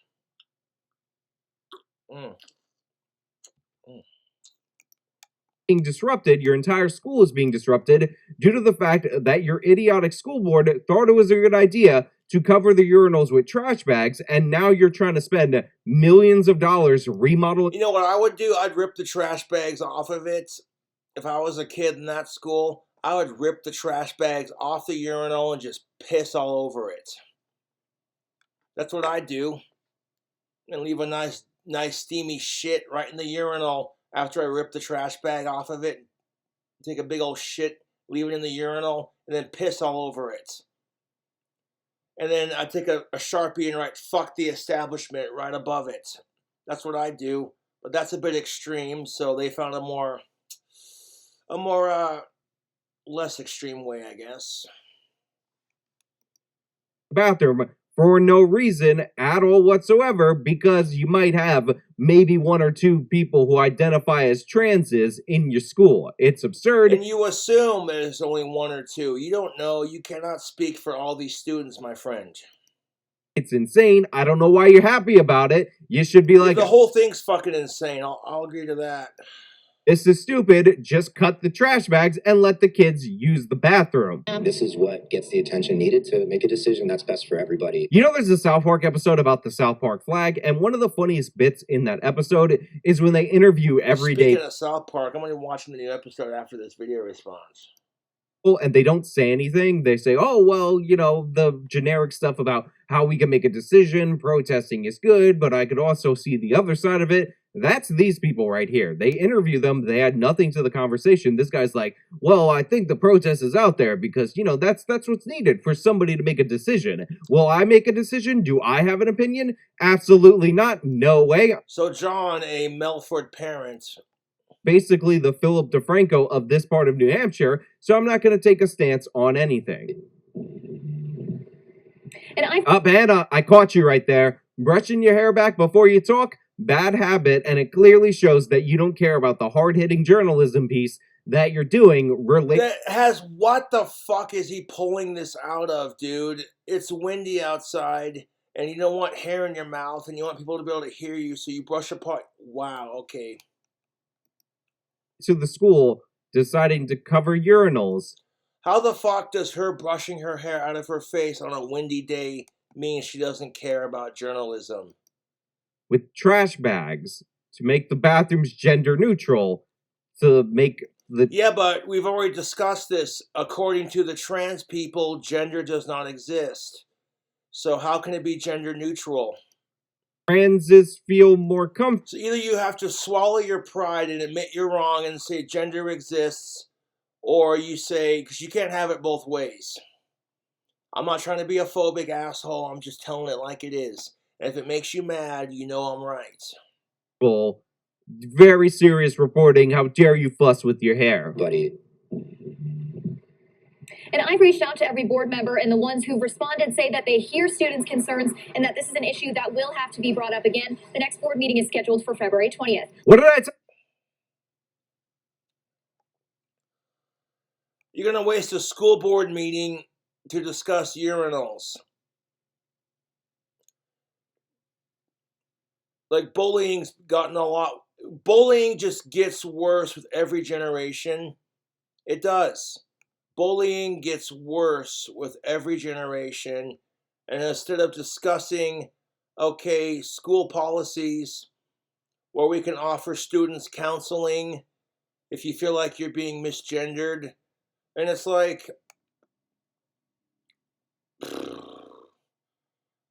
Being disrupted, your entire school is being disrupted due to the fact that your idiotic school board thought it was a good idea to cover the urinals with trash bags, and now you're trying to spend millions of dollars remodeling. You know what I would do? I'd rip the trash bags off of it. If I was a kid in that school, I would rip the trash bags off the urinal and just piss all over it. That's what I'd do. And leave a nice steamy shit right in the urinal after I rip the trash bag off of it. Take a big old shit, leave it in the urinal, and then piss all over it. And then I'd take a Sharpie and write, fuck the establishment, right above it. That's what I do. But that's a bit extreme, so they found a more less extreme way, I guess. Bathroom for no reason at all whatsoever, because you might have maybe one or two people who identify as transes in your school. It's absurd. And you assume there's only one or two. You don't know. You cannot speak for all these students, my friend. It's insane. I don't know why you're happy about it. You should be like... The whole thing's fucking insane. I'll agree to that. This is stupid. Just cut the trash bags and let the kids use the bathroom. This is what gets the attention needed to make a decision that's best for everybody. You know, there's a South Park episode about the South Park flag, and one of the funniest bits in that episode is when they interview everyday... Speaking of South Park, I'm going to be watching the new episode after this video response. And they don't say anything. They say, oh, well, you know, the generic stuff about how we can make a decision, protesting is good, but I could also see the other side of it. That's these people right here. They interview them. They add nothing to the conversation. This guy's like, well, I think the protest is out there because, you know, that's what's needed for somebody to make a decision. Will I make a decision? Do I have an opinion? Absolutely not. No way. So John, a Melford parent, basically the Philip DeFranco of this part of New Hampshire, so I'm not going to take a stance on anything. And Anna, I caught you right there. Brushing your hair back before you talk, bad habit, and it clearly shows that you don't care about the hard-hitting journalism piece that you're doing. What the fuck is he pulling this out of, dude? It's windy outside, and you don't want hair in your mouth, and you want people to be able to hear you, so you brush apart. Wow, okay. To the school, deciding to cover urinals. How the fuck does her brushing her hair out of her face on a windy day mean she doesn't care about journalism? With trash bags to make the bathrooms gender neutral, to make the... Yeah, but we've already discussed this. According to the trans people, gender does not exist. So how can it be gender neutral? Transes feel more comfortable. So either you have to swallow your pride and admit you're wrong and say gender exists, or you say, because you can't have it both ways. I'm not trying to be a phobic asshole, I'm just telling it like it is. And if it makes you mad, you know I'm right. Well, very serious reporting. How dare you fuss with your hair? Buddy. And I've reached out to every board member, and the ones who've responded say that they hear students' concerns and that this is an issue that will have to be brought up again. The next board meeting is scheduled for February 20th. What did I say? You're going to waste a school board meeting to discuss urinals. Like, bullying's gotten a lot. Bullying just gets worse with every generation. It does. Bullying gets worse with every generation. And instead of discussing, okay, school policies where we can offer students counseling if you feel like you're being misgendered, and it's like,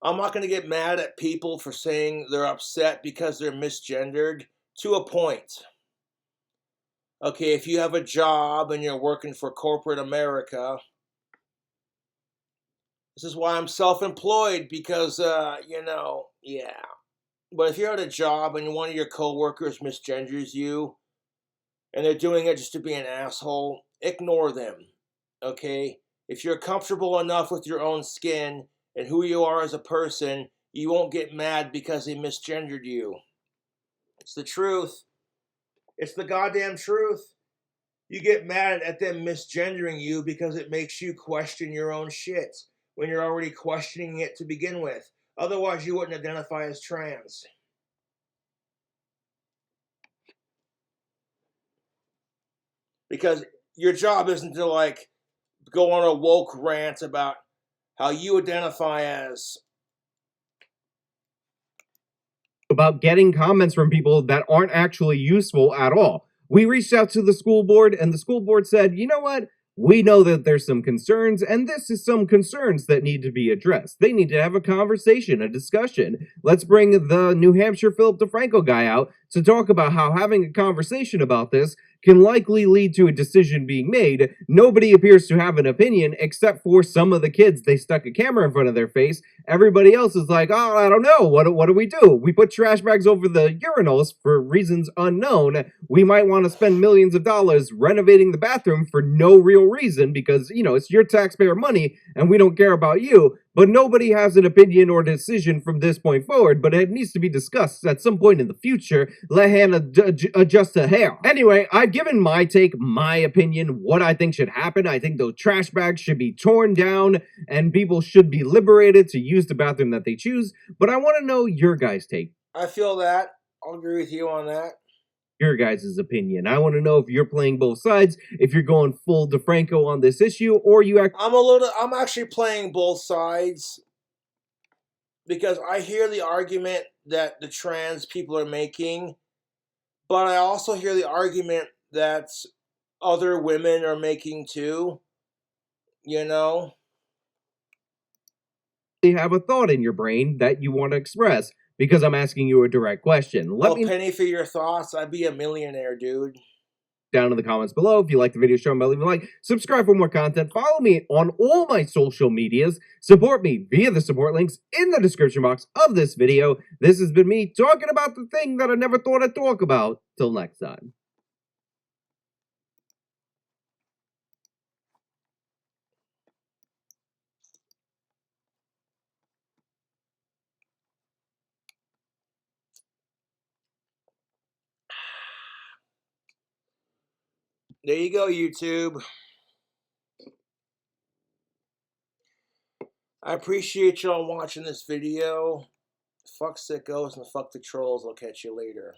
I'm not going to get mad at people for saying they're upset because they're misgendered to a point. Okay, if you have a job and you're working for corporate America, this is why I'm self-employed, because, yeah. But if you're at a job and one of your coworkers misgenders you, and they're doing it just to be an asshole, ignore them, okay? If you're comfortable enough with your own skin and who you are as a person, you won't get mad because they misgendered you. It's the truth. It's the goddamn truth. You get mad at them misgendering you because it makes you question your own shit when you're already questioning it to begin with. Otherwise, you wouldn't identify as trans. Because your job isn't to, like, go on a woke rant about how you identify as. About getting comments from people that aren't actually useful at all. We reached out to the school board, and the school board said, you know what? We know that there's some concerns, and this is some concerns that need to be addressed. They need to have a conversation, a discussion. Let's bring the New Hampshire Philip DeFranco guy out to talk about how having a conversation about this can likely lead to a decision being made. Nobody appears to have an opinion except for some of the kids. They stuck a camera in front of their face. Everybody else is like, oh, I don't know. What do we do? We put trash bags over the urinals for reasons unknown. We might want to spend millions of dollars renovating the bathroom for no real reason because, it's your taxpayer money and we don't care about you. But nobody has an opinion or decision from this point forward, but it needs to be discussed at some point in the future. Let Hannah adjust her hair. Anyway, I've given my take, my opinion, what I think should happen. I think those trash bags should be torn down and people should be liberated to use the bathroom that they choose. But I want to know your guys' take. I feel that. I'll agree with you on that. Your guys' opinion. I want to know if you're playing both sides, if you're going full DeFranco on this issue, or you act. I'm actually playing both sides because I hear the argument that the trans people are making, but I also hear the argument that other women are making too. You have a thought in your brain that you want to express because I'm asking you a direct question. Let me penny for your thoughts. I'd be a millionaire, dude. Down in the comments below. If you like the video, show me, leave a like, subscribe for more content, follow me on all my social medias, support me via the support links in the description box of this video. This has been me talking about the thing that I never thought I'd talk about. Till next time. There you go, YouTube. I appreciate y'all watching this video. Fuck sickos and fuck the trolls. I'll catch you later.